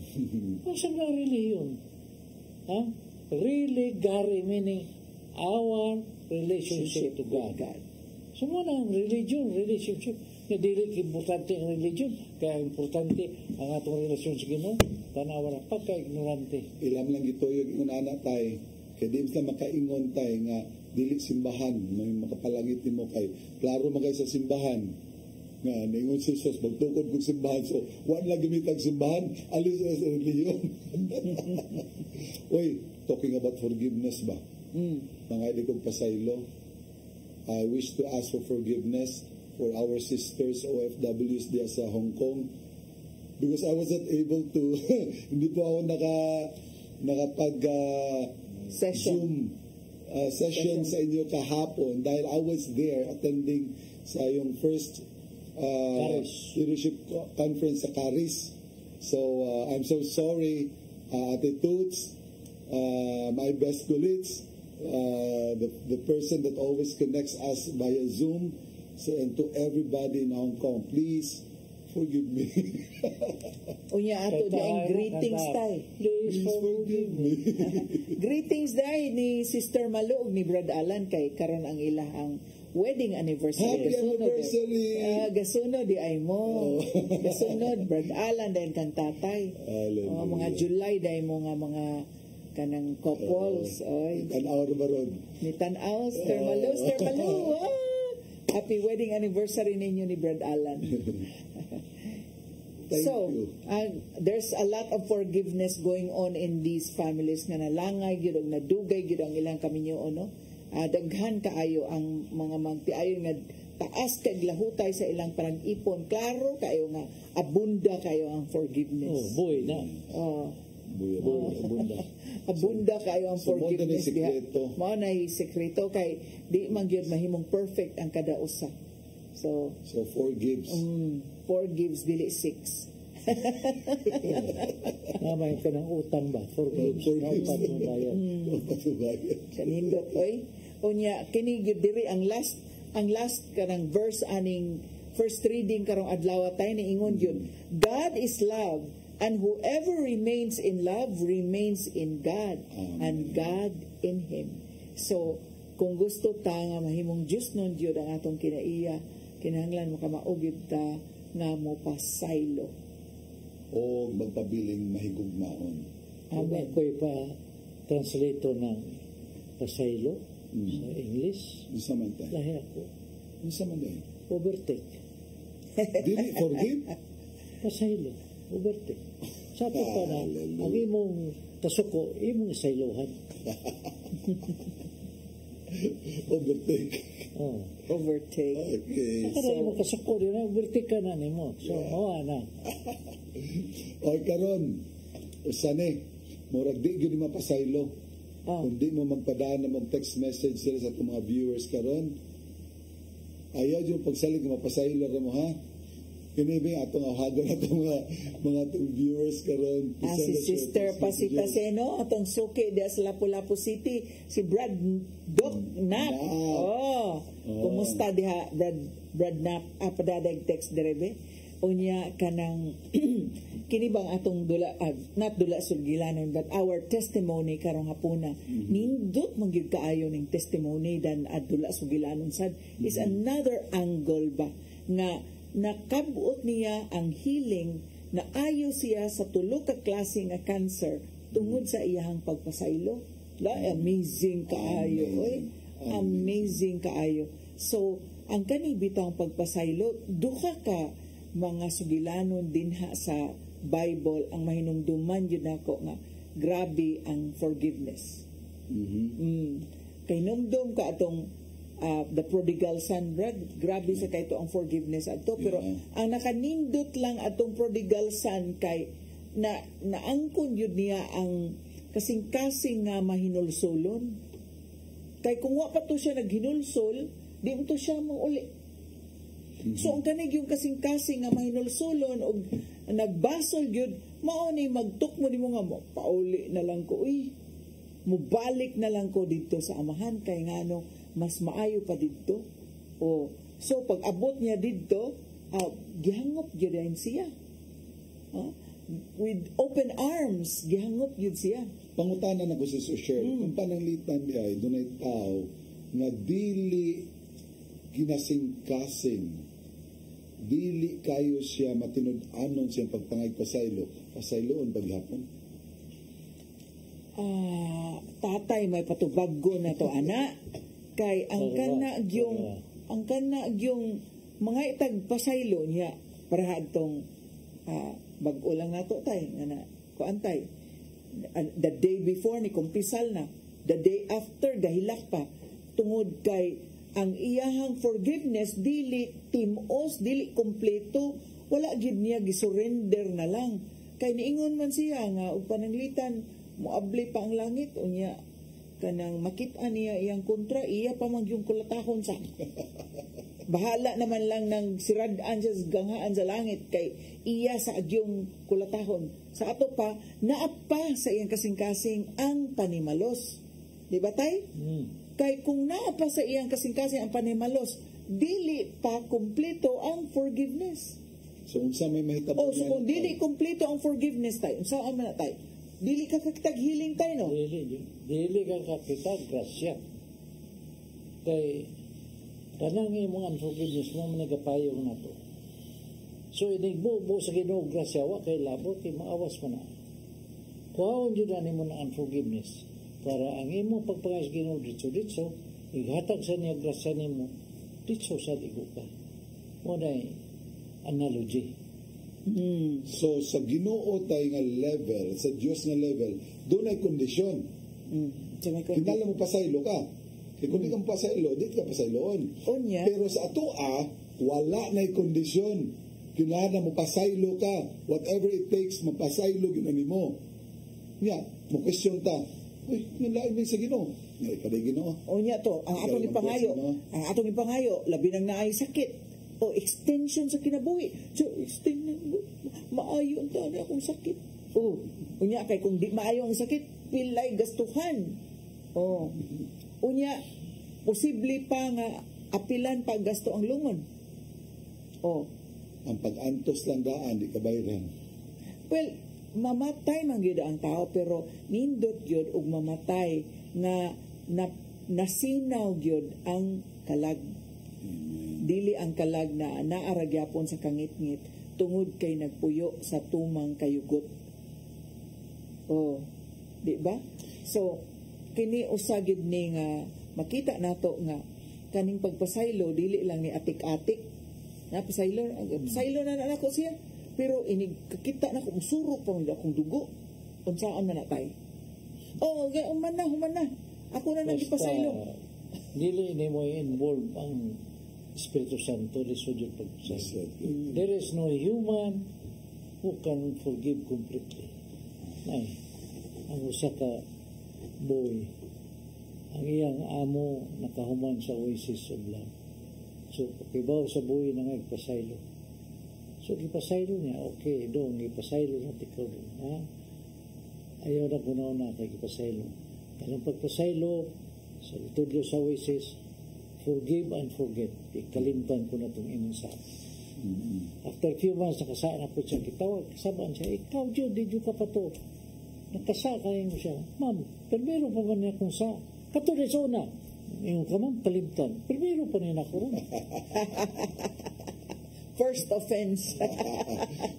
S2: Saan ba ang reliyon? Really, Gary, meaning our relationship to God. So mo na ang relationship. Nga dili importante ang religion, kaya importante ang atong relasyon sa Ginoo. Tanawa na pagka-ignorante.
S7: Ilam lang ito yung anak tayo. Kaya di na makaingon tayo nga dili simbahan. May makapalangit mo kay klaro magay sa simbahan. Nga, ningon si Jesus, magtukod kong simbahan. So, wala lang gamit ang simbahan, alis na sa reliyon. Uy, talking about forgiveness ba? Mga hindi kong pasaylo. I wish to ask for forgiveness for our sisters OFWs diya sa Hong Kong because I was not able to hindi po ako nakapag session sa inyo kahapon dahil I was there attending sa yung first leadership conference sa Caris. So I'm so sorry, Ate Toots, my best colleagues, the person that always connects us via Zoom. So, and to everybody in Hong Kong, please forgive me.
S8: Unya ato di ang greetings tay.
S7: Please forgive me.
S8: Greetings day ni Sister Malu ug ni Brad Alan kay karon ang ilahang wedding anniversary.
S7: Happy anniversary!
S8: Gasunod di ay mo. Gasunod Brad Alan din kang tatay. Mga July day mo nga mga kanang couples.
S7: Tan-aw na baron.
S8: Ni tan-aw, Sister Malu. Happy wedding anniversary ninyo ni Brad Alan. So, there's a lot of forgiveness going on in these families nga nalangay gyud og nadugay gyud ang ilang kaminyo no. Daghan kaayo ang mga magtiayo nga taas kay lahutay sa ilang panag-ipon. Klaro kayo nga abunda kayo ang forgiveness.
S2: Boy na.
S7: Abunda.
S8: Abunda kayo ang forgiveness diha. Mao na sekreto kay di man gyud mahimong perfect ang kada usa. So
S7: forgives.
S8: Forgives dili 6.
S2: May ka ng utang ba? Forgives.
S8: Kanindot oy. Unya kini gyud diri ang last kanang verse aning first reading karong adlaw tay ni ingon gyud. God is love. And whoever remains in love remains in God and God in Him. So, kung gusto ta nga mahimong Diyos nun Diyod ang atong kinaiya, kinahanglan makamaugid ta nga mo pasaylo.
S7: O magpabiling mahigugmaon.
S2: Amen. Ako'y pa translator ng pasaylo sa English.
S7: Isa man tayo.
S2: Lahi ako.
S7: Isa man tayo.
S2: Overtake.
S7: Dili forgive?
S2: Pasaylo. Overtake. Sabi pa na, ang imong kasuko, imong isaylohan.
S7: Overtake.
S8: Overtake.
S7: Okay.
S2: Nakara imong kasuko, din na overtake ka na nimo. So, na.
S7: O karon, usane, murag di gyud mapasaylo. Kung di mo magpadaan na text message sila sa itong mga viewers karon, ayaw yung pagsalig na mapasaylo ra mo ha. Kinibing atong ahagon atong mga viewers karon.
S8: Si Sister Pasita Seno atong suki dia sa Lapu-Lapu City, si Brad Doc Nap. Kumusta diha Brad Nap? Padadag text direbe. Unya kanang kini bang atong dula, not dula sugilanon, but our testimony karong hapuna, nindot mangyud kaayo ning testimony dan adula sugilanon sad, is another angle ba, nga nakabuot niya ang healing na ayo siya sa tulo ka klase nga cancer tungod sa iyahang pagpasaylo. Amazing kaayo, oy. Amazing kaayo. So, ang kani bitang pagpasaylo, duha ka mga sugilanon dinha sa Bible ang mahinumduman yun ako nga grabe ang forgiveness. Kay numdum ka atong the prodigal son, grabe sa kay to ang forgiveness ato, pero ang nakanindot lang atong prodigal son kay na naangkon yun niya ang kasing-kasing nga mahinulsolon. Kay kung wa pa to siya naghinulsol, di mo to siya mo uli. So ang kanig yung kasing-kasing nga mahinulsolon o nagbasol yun, mao ni magtukmo ni mo nga mo, pauli na lang ko, mubalik na lang ko dito sa amahan kay ngano mas maayo pa dito. So pag abot niya dito, gihangop yun siya. With open arms, gihangop yun siya.
S7: Pangutanan ako si Sushel, kung pananglitan di ay, doon ay tao nga dili ginasing-kasing, dili kayo siya matinud-anon siyang pagpangay pasayloon paghapon.
S8: Tatay, may patubaggo na to, ana. Kay ang kana yung mga itag pasaylo niya para atong bag-o lang nato tay nga na kuantay the day before ni kumpisal na, the day after gahilak pa tungod kay ang iyahang forgiveness dili timos, dili kompleto, wala gid niya gisurrender na lang kay niingon man siya nga ug pananglitan moabli pa ang langit unya kanang makita niya iyang kontra, iya pa man yung kulatahon sa bahala naman lang ng siradaan sa ganghaan sa langit kay iya sa agyong kulatahon. Sa ato pa, naapa sa iyang kasing-kasing ang panimalos. Di ba tay? Kay kung naapa sa iyang kasing-kasing ang panimalos, dili pa kumpleto ang forgiveness.
S7: So unsa may mahitabo?
S8: So kung dili kumpleto ang forgiveness tay, unsa man na tay? Dili ka kakitag healing tay, no?
S2: Dili ka kakitag grasya. Kay kanang imong unforgiveness mo managapayong na to. So inigbubo sa Ginoo grasya wa kay labot kay maawas mo na. Kuhaon jud ani mo na unforgiveness para ang imong pagpangay sa Ginoo ditso ighatag sa niya grasya nimo ditso sa digo ka. Mo nay analogy.
S7: So sa Ginoo tay nga level, sa Dios nga level, doon ay kondisyon. Kinala mo pasaylo ka. Kung di ka pasaylo, di ka pasayloon. Pero sa atoa, wala na'y kondisyon. Kinala mo pasaylo ka. Whatever it takes, mapasaylo ginani mo. Mo question ta. Uy, yung lain sa Ginoo. Ipaday Ginoo.
S8: Ang atong ipangayo, labi nang naay sakit. Extension sa kinabuhi. So, maayo ang tani akong sakit. Unya, kay kung di maayo ang sakit, pilay gastuhan. Unya, posible pa nga apilan pag gasto ang lungon.
S7: Ang pag-antos lang daan, di kabayran.
S8: Well, mamatay man gyud ang tao, pero nindot gyud og mamatay nga nasinaw gyud ang kalag. Dili ang kalag na naaragyapon sa kangit-ngit tungod kay nagpuyo sa tumang kayugot. Di ba? So, kini usagid ni nga makita nato nga kaning pagpasaylo dili lang ni atik-atik na pasaylo na nako siya pero ini kakita na ko musuro pa akong dugo unsaan man natay human na ako na nagipasaylo
S2: dili ni mo involve ang Espiritu Santo lisod yung pagpasaylo. There is no human who can forgive completely. Ang usa ka boy, ang iyang amo nakahuman sa oasis of love. So, pakibaw sa boy na nagpasaylo. So, ipasaylo niya, okay, doon, ipasaylo na tikaw doon. Ayaw na kunaw na kay ipasaylo. Kanang pagpasaylo, sa tutudlo sa oasis, forgive and forget. Ikalimtan ko na itong imong sa After a few months, nakasa na po siya. Kitawag, kasabaan siya, ikaw, Diyo, di ka pa to. Nakasa kayo mo siya. Ma'am, pero pa man niya kung sa katulisona. Yung ka, ma'am, kalimtan. Pero pa niya ako ron.
S8: First offense.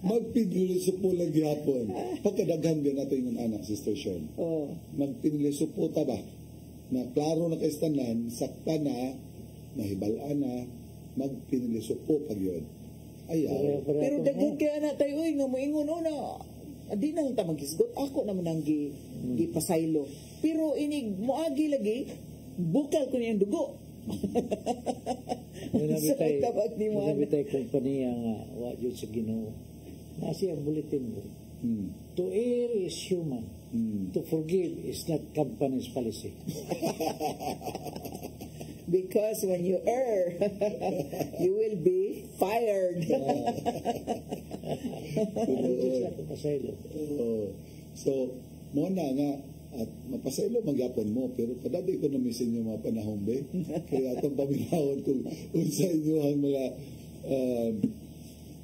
S7: Magpiniliso po lang gihapon. Pagkadaghan din nato yung anak, Sister Sean. Magpiniliso po ta ba? Na klaro na kaistanan, sakta na, nahibalaan na, magpiniliso po pag yun. Ayaw.
S8: Pero daghan kaya na tayo, nga moingon na, di na ta maghisgot. Ako naman ang gipasaylo. Pero inig moagi lagi, bukal ko niyang dugo.
S2: Manabi tayo kumpanya nga, what yun sa Ginoo. Nasi ang bulletin mo. To err is human. To forgive is not company's policy.
S8: Because when you err, you will be fired.
S7: So, mo na nga, at mapasaylo magyapon mo, pero kadabi ko namisin yung mga panahon be. Kaya itong paminahon kung sa inyo ang mga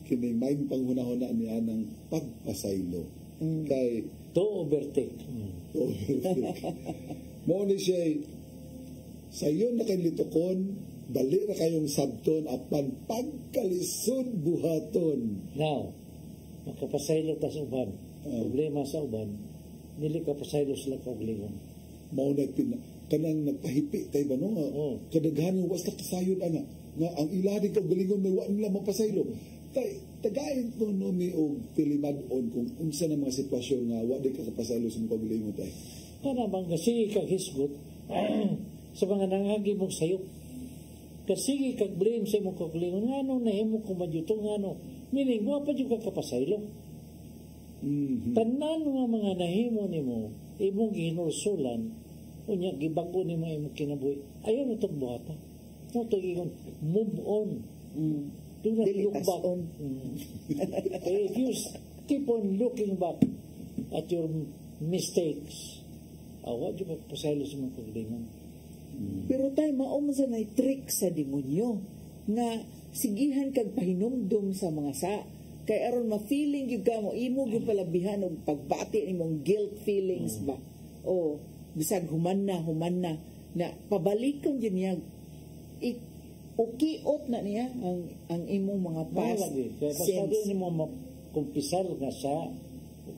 S7: kinimayng panghunahuna niya ng pagpasaylo. Kay
S2: to overtake.
S7: Mo ni siya, sa iyo na kay litokon, dali na kayong sabton apan pagkalisod buhaton.
S2: Now, makapasaylo ta sa uban. Problema sa uban, nili kapasaylo sila kaugalingon.
S7: Mao na kanang nagpahipi tayo ba no? Kadaghan yung wasta kasayod ana nga ang ilahi kaugalingon may wa nila mapasaylo. Tagayin to no mi og tilimadon kung unsa na mga sitwasyon nga wa di ka kapasaylo sa kaugalingon tay.
S2: Kana bang kasi kag hisgot sa mga nangagi mong sayop. Kasi kag blame sa imong kaugalingon ngano nahimo ko madyuto ngano. Meaning mo pa jud ka kapasaylo. Tanan nga mga nahimo nimo imong ginursulan unya gibago nimo imong kinabuhi ayaw mo itong buhata mo ito gigon move on do not look back if you keep on looking back at your mistakes what you magpasaylo sa mga kaugalingon.
S8: Pero tayo maong sa na trick sa demonyo nga sigihan kag pahinumdum sa mga sa kay aron ma-feeling yung ka mo, imo yung palabihan o pagbati imong guilt feelings ba? O, bisag human na, na pabalikan yun niya, ukiot na niya ang imong mga past
S2: sins. Kaya basta mo makumpisal nga sa,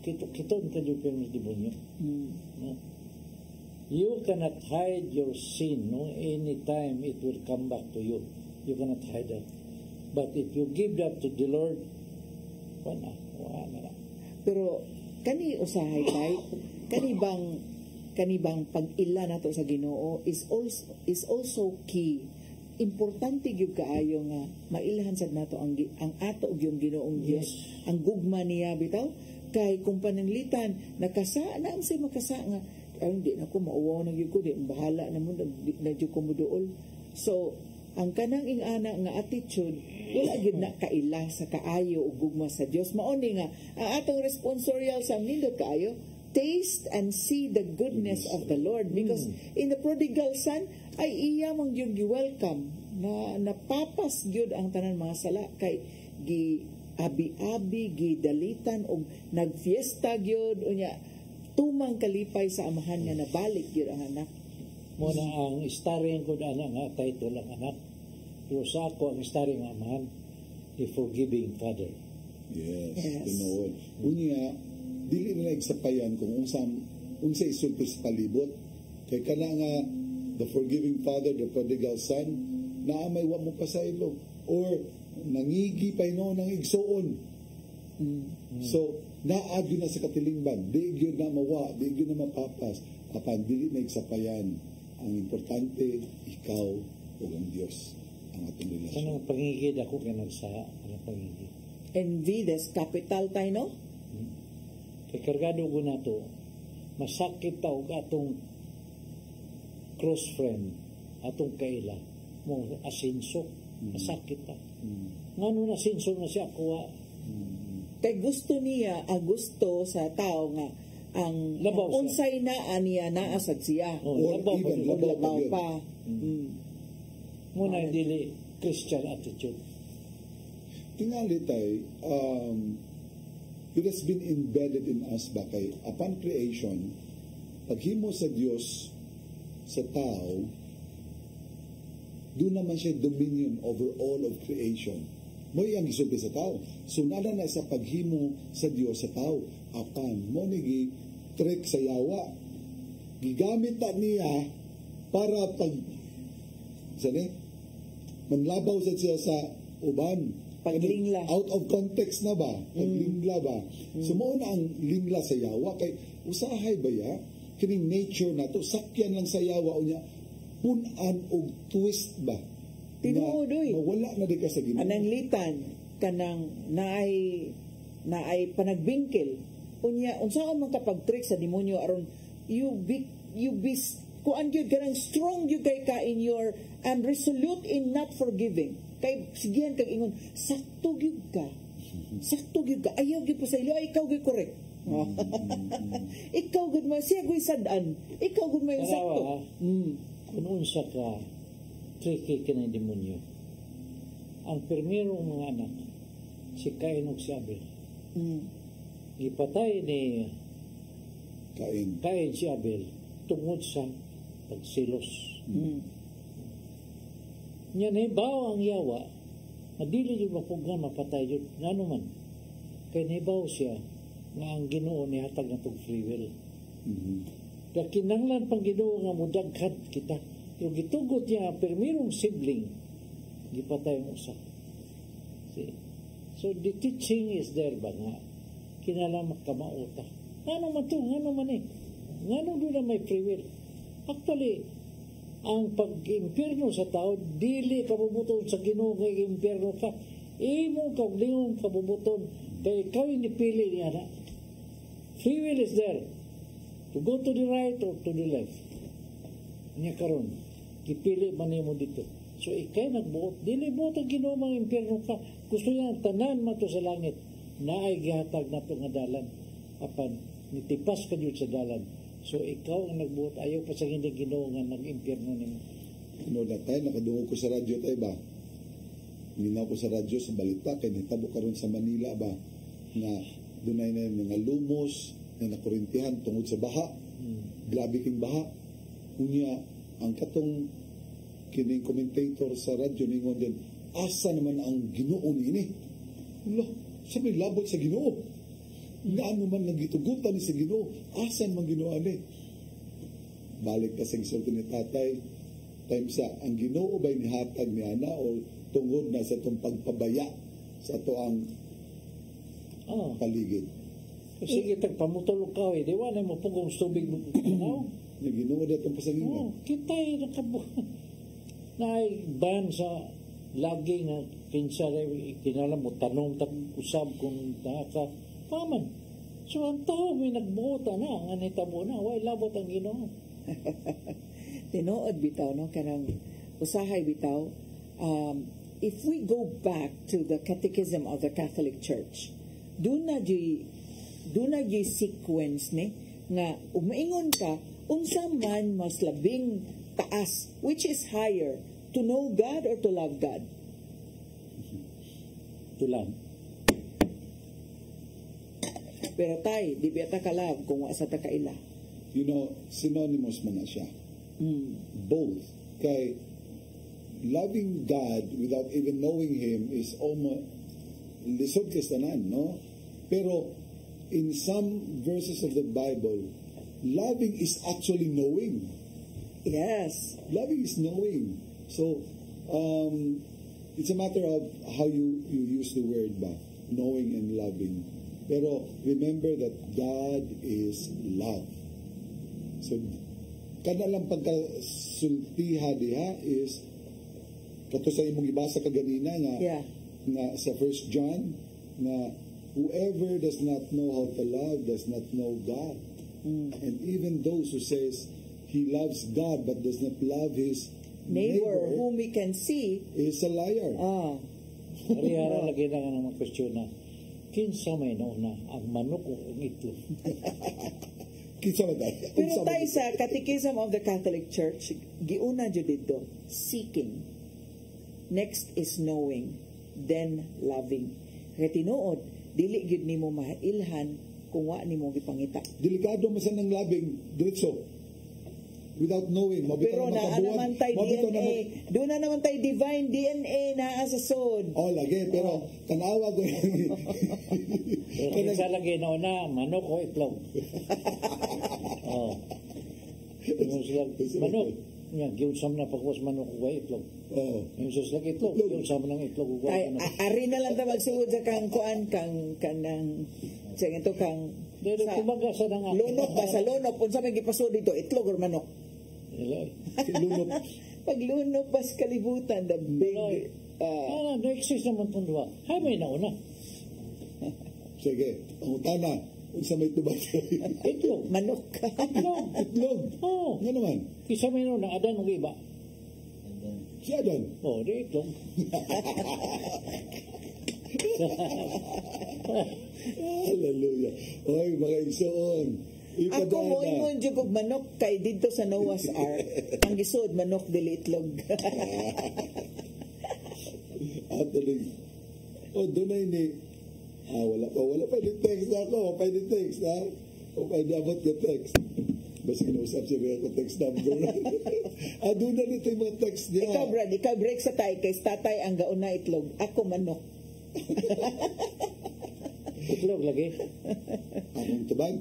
S2: kiton ka yung pirmis demonyo. You cannot hide your sin, no? Anytime it will come back to you. You cannot hide that. But if you give that to the Lord, wala na.
S8: Pero kani usahay kay kanibang pag-ila nato sa Ginoo is also key. Importante gyud kaayo nga mailahan sad nato ang ato og yung Ginoong Dios. Ang gugma niya bitaw kay kung pananglitan nakasa na ang say makasa nga hindi na ko mauwaw na gyud ko di bahala na mo na gyud ko muduol. So ang kanang ingana nga attitude wala gyud na kaila sa kaayo ug gugma sa Dios. Mao ni nga ang atong responsorial sa nindot kaayo, taste and see the goodness of the Lord, because in the prodigal son ay iya mang gyud gi-welcome na napapas gyud ang tanan mga sala kay gi abi-abi gidalitan og nagfiesta gyud unya tumang kalipay sa amahan nga nabalik gyud ang anak.
S2: Muna ang starring ko na nga title ang anak. Pero sa ako ang starring amahan, the forgiving father.
S7: Yes. Tinood. Unya, dili na nagsapayan kung unsa isulti sa palibot. Kay kana nga the forgiving father, the prodigal son, naa may wa mo pasaylo or nangigi pa no nang igsuon. So, naagi na sa katilingban, di gyud na mawa, di gyud na mapapas, apan dili na igsapayan. Ang importante, ikaw o ang Diyos ang atong relasyon.
S2: Anong pangigid ako kanagsa? Anong pangigid?
S8: Envy, that's capital tayo, no?
S2: Kay kargado ko na to, masakit ta og atong close friend, atong kaila, mo asinso, masakit ta. Ngano na asinso na siya kuha?
S8: Kay gusto niya, gusto sa tao nga, ang unsay na aniya naasad siya labaw pa
S2: muna dili Christian attitude
S7: tingali tay, it has been embedded in us ba kay upon creation, paghimo sa Dios sa tao, doon naman siya dominion over all of creation. Mo iyang gisulti sa tao. So nala na sa paghimo sa Dios sa tao, apan mo nigi trick sa yawa. Gigamit ta niya para pag manlabaw sa siya sa uban.
S8: Paglingla.
S7: Out of context na ba? Paglingla ba? So mo na ang lingla sa yawa kay usahay ba ya? Kining nature na to sakyan lang sa yawa unya punan og twist ba?
S8: Tinuod oy.
S7: Wala na di ka sa Ginoo.
S8: Ananglitan kanang naay panagbingkil. Unya unsa man kapag trick sa demonyo aron you be kuan gyud kanang strong gyud kay ka in your and resolute in not forgiving. Kay sigihan kag ingon sakto gyud ka. Sakto gyud ka. Ayaw gyud pa sa ilo, ikaw gyud correct. Ikaw gyud mo siya gyud sad-an. Ikaw gyud mo yung sakto.
S2: Kung unsa ka tricky ka ng demonyo. Ang primerong mga anak, si Cain ug si Abel. Ipatay ni Cain si Abel tungod sa pagsilos. Nya nahibaw ang yawa, madili yung mapugan mapatay yun. Ngano man, kaya nahibaw siya nga ang Ginoo ni hatag na itong free will. Kaya kinanglan pang Ginoo nga mudaghan kita. Yung gitugot niya, permirong sibling, gipatay ang usa. See? So the teaching is there ba nga, kinala makamauta. Ngano man ito, ngano man eh. Ngano doon na may free will. Actually, ang pag-impyerno sa tao, dili kabubuton sa Ginoo kay impyerno ka. Imo kaulingon kabubuton kay ikaw inipili niya na. Free will is there to go to the right or to the left. Niya karon, kipili man nimo dito. So ikay nagbuot, dili buot ang Ginoo mang impyerno ka. Gusto niya tanan mato sa langit. Naay gihatag nato nga dalan. Apan nitipas ka jud sa dalan. So ikaw ang nagbuot, ayaw pa sa hindi Ginoo nga nag-impyerno nimo.
S7: Ano na tayo, nakadungog ko sa radyo tayo ba? Minaw ko sa radyo sa balita, kaya nitabo karon sa Manila ba, na dunay na mga lumos, na nakurintihan tungod sa baha. Grabe king baha. Kunya, ang katong kining commentator sa radyo ningon din, asa naman ang Ginoo niini? Wala, sabi labot sa Ginoo. Nga ano man nagitugutan ni sa Ginoo, asan man Ginoo ani? Balik ka sa gisulti ni tatay, time sa ang Ginoo ba'y nihatag ni ana o tungod na sa itong pagpabaya sa ito ang paligid?
S2: Sige, tagpamutulog ka di ba na mo pugong tubig mo no?
S7: Ginoo na itong pasagingan.
S2: Kita'y ban sa lagi nga kinsa kinala mo tanong usab kung ka paman. So ang tao may nagbuota na, ang anitabo na, way labot ang Ginoo.
S8: Tinuod bitaw, no? Kanang usahay bitaw, if we go back to the Catechism of the Catholic Church, doon na di sequence ni, nga umaingon ka, unsa man mas labing taas, which is higher, to know God or to love God?
S2: To love.
S8: Pero tay, di ba ta kalab kung wasa ta kaila?
S7: You know, synonymous man na siya. Both. Kay loving God without even knowing Him is almost lisod kastanan, no? Pero in some verses of the Bible, loving is actually knowing.
S8: Yes.
S7: Loving is knowing. So, it's a matter of how you use the word ba? Knowing and loving. Pero remember that God is love. So, kada lang pagkasultiha diha is kato sa imong ibasa kaganina nga, nga sa 1 John nga whoever does not know how to love does not know God. And even those who says he loves God but does not love his neighbor
S8: whom we can see
S7: is a liar.
S2: Ari-ara lagi na nga ng question na kinsa may nauna ang manok o ang itlog.
S7: Kinsa ba tayo?
S8: Pero tayo sa Catechism of the Catholic Church, giuna dyan dito, seeking. Next is knowing. than loving. Kaya tinuod, dili gyud nimo mailhan kung wa nimo gipangita.
S7: Delikado masan ng labing diretso. Without knowing,
S8: Pero na naman tay DNA, doon na naman tay divine DNA na sa sod.
S7: Oh, lagi, pero tanawa ko.
S2: Pero isa lagi na una, manok o itlog. Oh. Yung sila, manok. Yan, giunsam na pagwas manok o itlog.
S7: Oh.
S2: Yung sila itlog, giunsam ng itlog o
S8: Tay, ari na lang ta magsuod sa kang kuan kanang sa ito kang
S2: sa kumbaga sa nga.
S8: Lunok ba sa lunok unsa may gipasud dito itlog or manok?
S7: Lunok.
S8: Pag lunok bas kalibutan the big
S2: na-exist naman itong duwa. Hay may nauna.
S7: Sige, pangutana. Unsa may tubag?
S2: Itlog.
S8: manok.
S7: Itlog.
S2: Oo.
S7: Nga naman.
S2: Isa may nauna, adan ng iba.
S7: Si Adan.
S2: Oo, di itlog.
S7: Hallelujah. Oy, mga igsoon.
S8: Ako mo imong jud og manok kay didto sa Noah's Ark. Ang gisod manok dili itlog.
S7: Actually, doon na ini. Wala pa yung text ako. Pa yung text, ha? O pa yung abot yung text. Basta kinausap siya ako text number. Doon na nito yung mga text niya.
S8: Ikaw, Brad, ikaw break sa tay kay tatay ang gauna itlog. Ako manok.
S2: Itlog lagi.
S7: Akong tubag?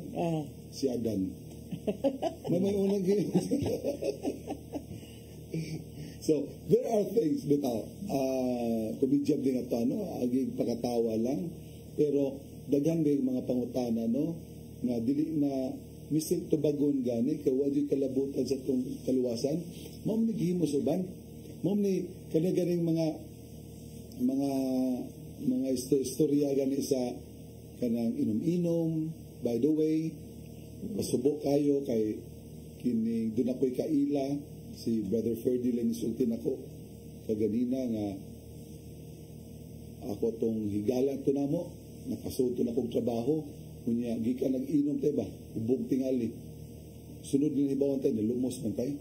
S7: Si Adan. May unang game. So, there are things bitaw. Comedian din ito, aging pakatawa lang. Pero, daghang yung mga pangutana, nga dili na mising tubagon gani, kaya wadi kalabutan sa itong kaluwasan. Ma'am ni gihimos uban. Ma'am ni kanagaring mga istorya gani sa kanang inom-inom. By the way, pasubok kayo kay kini doon ako'y kaila si Brother Ferdy lang isultin ako kaganina nga ako tong higala to namo nakasuto na kong trabaho kunya gikan nag-inom tayo ba ubog tingali sunod din ibawon tayo nalumos man tayo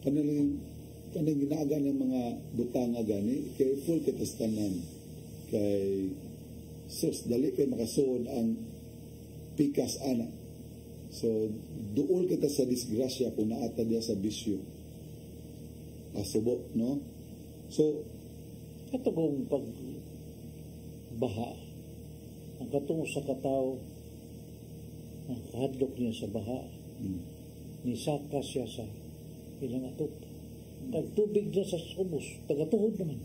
S7: kanang ginaga ng mga butanga gani careful kay tastanan kay sus dali kay makasuod ang pikas ana. So, duol kita sa disgrasya kung naata diya sa bisyo. Asubo, no? So,
S2: ito kong pagbaha, ang katungo sa katao, ang kahadlok niya sa baha, nisaka siya sa ilang atok. Tagtubig niya sa subos, tagatuhod naman.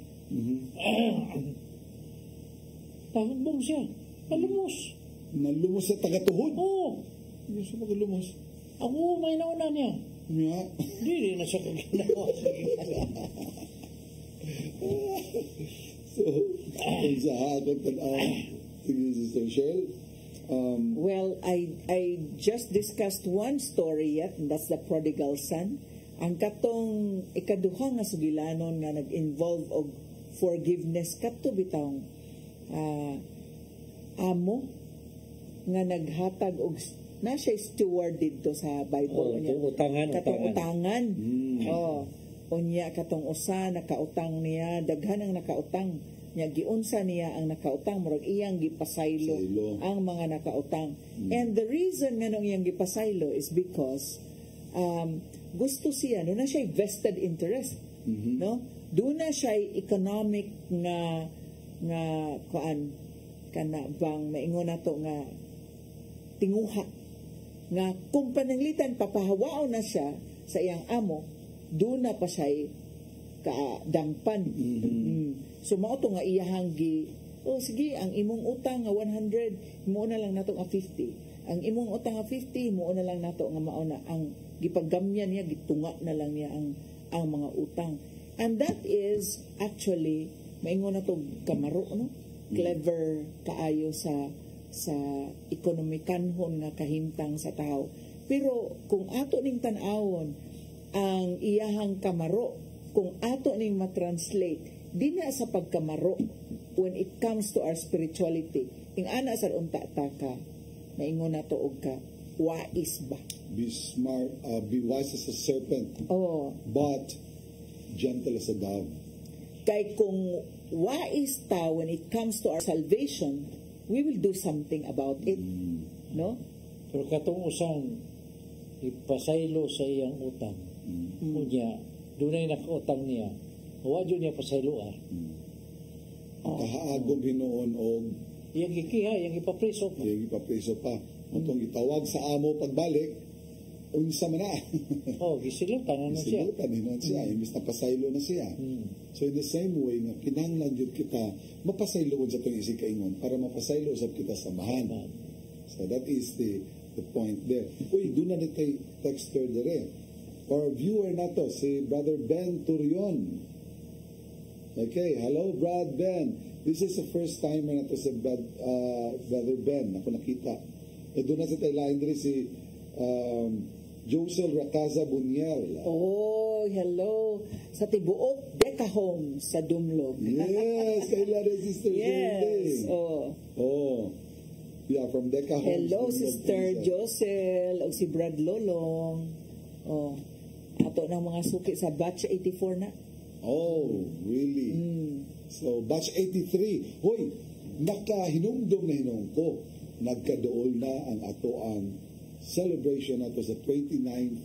S2: Tahagbong siya, malumos.
S7: Nalumos sa tagatuhod?
S2: Oo.
S7: Hindi siya magalumos.
S2: Ako, may nauna niya.
S7: Nga.
S2: Hindi na siya kaginawa.
S7: So, sa hakot tingin si Sister Shell.
S8: Well, I just discussed one story yet, and that's the prodigal son. Ang katong ikaduha nga sugilanon nga nag-involve og forgiveness kadto bitawng amo nga naghatag og na siya steward dito sa Bible niya. Katong utangan. Unya katong usa nakautang niya, daghan ang nakautang. Nya giunsa niya ang nakautang murag iyang gipasaylo ang mga nakautang. And the reason nga nung iyang gipasaylo is because gusto siya na siya vested interest. No? Doon na siya economic nga kuan kana bang maingon nato nga tinguha nga kung pananglitan papahawao na siya sa iyang amo doon na pa siya kadangpan. So mao to nga iyahang sige ang imong utang nga 100 mo na lang nato nga 50, ang imong utang nga 50 mo na lang nato nga mao na ang gipaggamyan niya gitunga na lang niya ang mga utang. And that is actually maingon na to kamaro, no? Clever kaayo sa ekonomikanhon nga kahimtang sa tao. Pero kung ato ning tan-awon ang iyahang kamaro, kung ato ning matranslate dina sa pagkamaro when it comes to our spirituality, ing ana sa unta ka maingon nato og ka wais ba?
S7: Be smart, be wise as a serpent, but gentle as a dove.
S8: Kay kung wais ta when it comes to our salvation, we will do something about it. No?
S2: Pero katong usang ipasaylo sa iyang utang. Unya, dunay nakautang niya. Wa jud niya pasaylo
S7: Kahaagom hinoon og
S2: iyang gikiha, iyang ipapriso pa.
S7: yung ipapreso pa. Matong itawag sa amo pagbalik, unsa man na.
S2: Gisilutan na siya.
S7: Silutan hinoon siya, imbis na pasaylo na siya. So in the same way nga kinahanglan jud kita mapasayloon sa itong isikaingon para mapasaylo sa kita samahan. So that is the point there. Uy, doon na nitay texter dire. For viewer na to, si Brother Ben Turion. Okay, hello Brad Ben. This is the first timer na to si Brother Ben. Ako nakita. Doon na sa taylahin dire si Josel Racaza Bunyel.
S8: Oh, hello. Sa tibuok, Decca Homes sa Dumlog.
S7: Yes, kailan rin Sister
S8: Yes.
S7: Shirley. Yeah, from Decca Homes.
S8: Hello,
S7: Dumlog,
S8: Sister
S7: Lisa.
S8: Josel o si Brad Lolong. Ato ng mga suki sa batch 84 na.
S7: Oh, really? So, batch 83. Hoy, nakahinumdom na hinong ko. Nagkadool na ang ato ang celebration nato sa 29th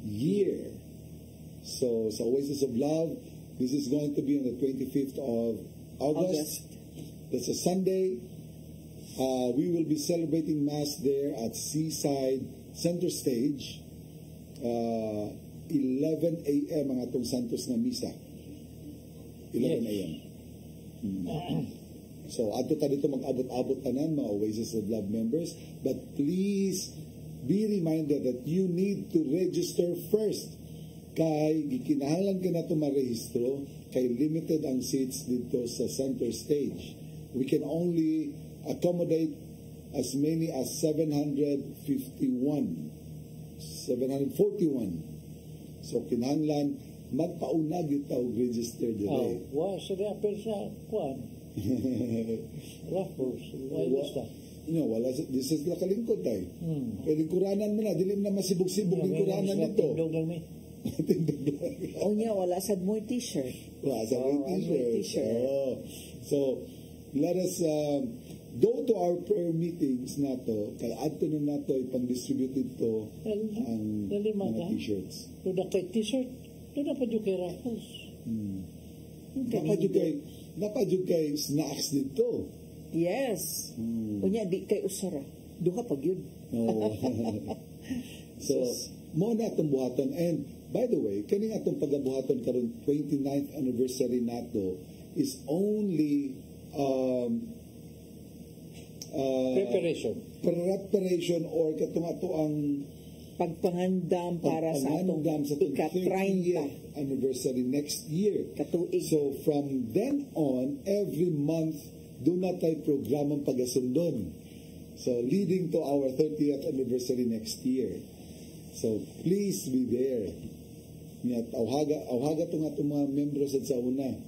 S7: year. So, sa Oasis of Love, this is going to be on the 25th of August. That's a Sunday. We will be celebrating Mass there at Seaside Center Stage. 11 a.m. ang atong Santos na Misa. 11 a.m. So, ato ta dito mag-abot-abot tanan mga Oasis of Love members. But please, be reminded that you need to register first. Kay gikinahanglan ka na ito marehistro, kay limited ang seats dito sa center stage. We can only accommodate as many as 741. So, kinahanglan magpaunag ito og register dire.
S2: Siya apel sa kuan. Raffles.
S7: Wala, this is nakalingkod tayo. Kaya lingkuranan mo na, dili na masibog-sibog lingkuranan nito.
S8: Wala sad mo t-shirt.
S7: Wala sad mo t-shirt. So, let us go to our prayer meetings nato, kay adto na nato ipang-distribute ito ang mga t-shirts.
S2: Doon kay t-shirt, doon pa dyan kay Raffles.
S7: Napadyo kay snacks dito.
S8: Yes. Unya di kay usara. Duha pag yun.
S7: So, mo na itong buhaton. And, by the way, kaning atong pagabuhaton karon 29th anniversary nato is only preparation or katong ato ang
S8: pagpangandam para sa atong
S7: ika-30th anniversary next year.
S8: Katuig.
S7: So, from then on, every month, doon na tayo programang pagasundon. So, leading to our 30th anniversary next year. So, please be there. Awhaga itong atong mga members at sa una.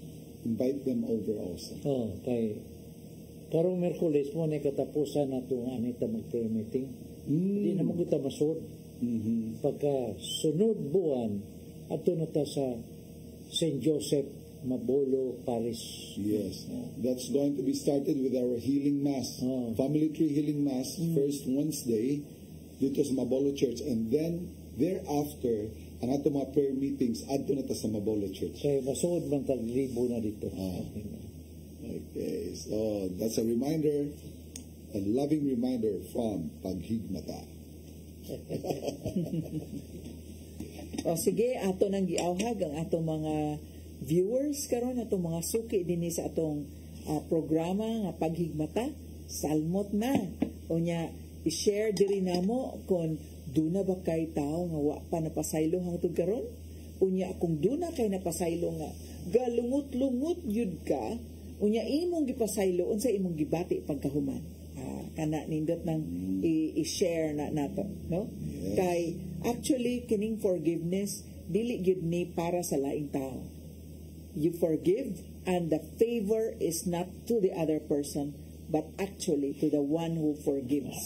S7: Invite them over also.
S2: Kay karong Merkulis mo ni katapusan na itong anita mag-prayer meeting. Hindi naman kita masud. Pagka sunod buwan, ato na ta sa St. Joseph Mabolo Parish.
S7: Yes. That's going to be started with our healing mass. Family Tree Healing Mass, first Wednesday, dito sa Mabolo Church. And then, thereafter, ang ato mga prayer meetings, adto na ta sa Mabolo Church.
S2: Kaya masuod man taglibo na dito.
S7: Okay. So, that's a reminder, a loving reminder from Paghigmata.
S8: Sige, ato nang giawhag ang atong mga viewers karon, atong mga suki dinhi sa atong programa nga Paghigmata. Salmot na. Unya, i-share diri namo kung duna ba kay tao nga wa pa napasaylo hangtod karon. Unya, kung duna kay napasaylo nga galungot-lungot yud ka, unya imong gipasaylo unsa imong gibati pagkahuman. Kana nindot nang i-share na nato, no?
S7: Yes.
S8: Kay actually kining forgiveness dili gyud ni para sa laing tao. You forgive and the favor is not to the other person but actually to the one who forgives.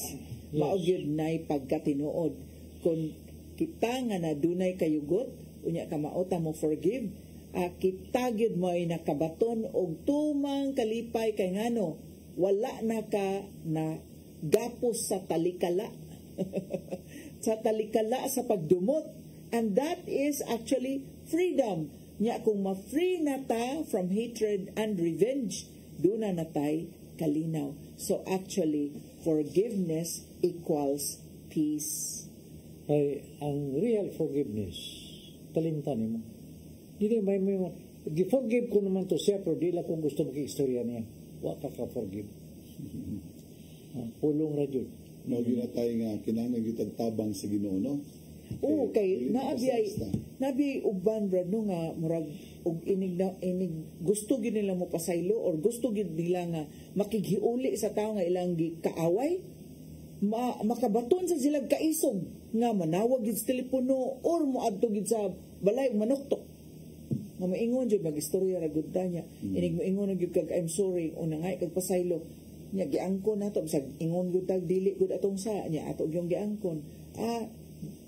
S8: Mao gyud nay pagkatinuod. Kung kita nga na dunay kayugot, unya ka maota mo forgive, Kitagyod mo ay nakabaton og tumang kalipay kay ngano wala na ka na gapos sa talikala sa talikala sa pagdumot, and that is actually freedom nya. Kung ma-free na ta from hatred and revenge, doon na natay kalinaw. So actually forgiveness equals peace.
S2: Ay ang real forgiveness talimtan mo. Dili may gi-forgive ko naman to siya, pero di lang kung gusto mag-istorya niya. Wa ka forgive. Pulong ra jud.
S7: No, ginatay nga kinahanglan gitagtabang sa Ginoo, no?
S8: Oo, kay nabi uban brad no nga murag og inig gusto gid nila mo pasaylo or gusto gid nila nga makighiuli sa tao nga ilang kaaway, makabaton sa sila kaisog nga manawag gid sa telepono or moadto gid sa balay manuktok. Nga maingon jud mag-istorya ra gud niya. Inig maingon gyud kag I'm sorry una nga kag pasaylo. Nya giangkon nato bisag ingon gud tag dili gud atong sa nya ato gyung giangkon.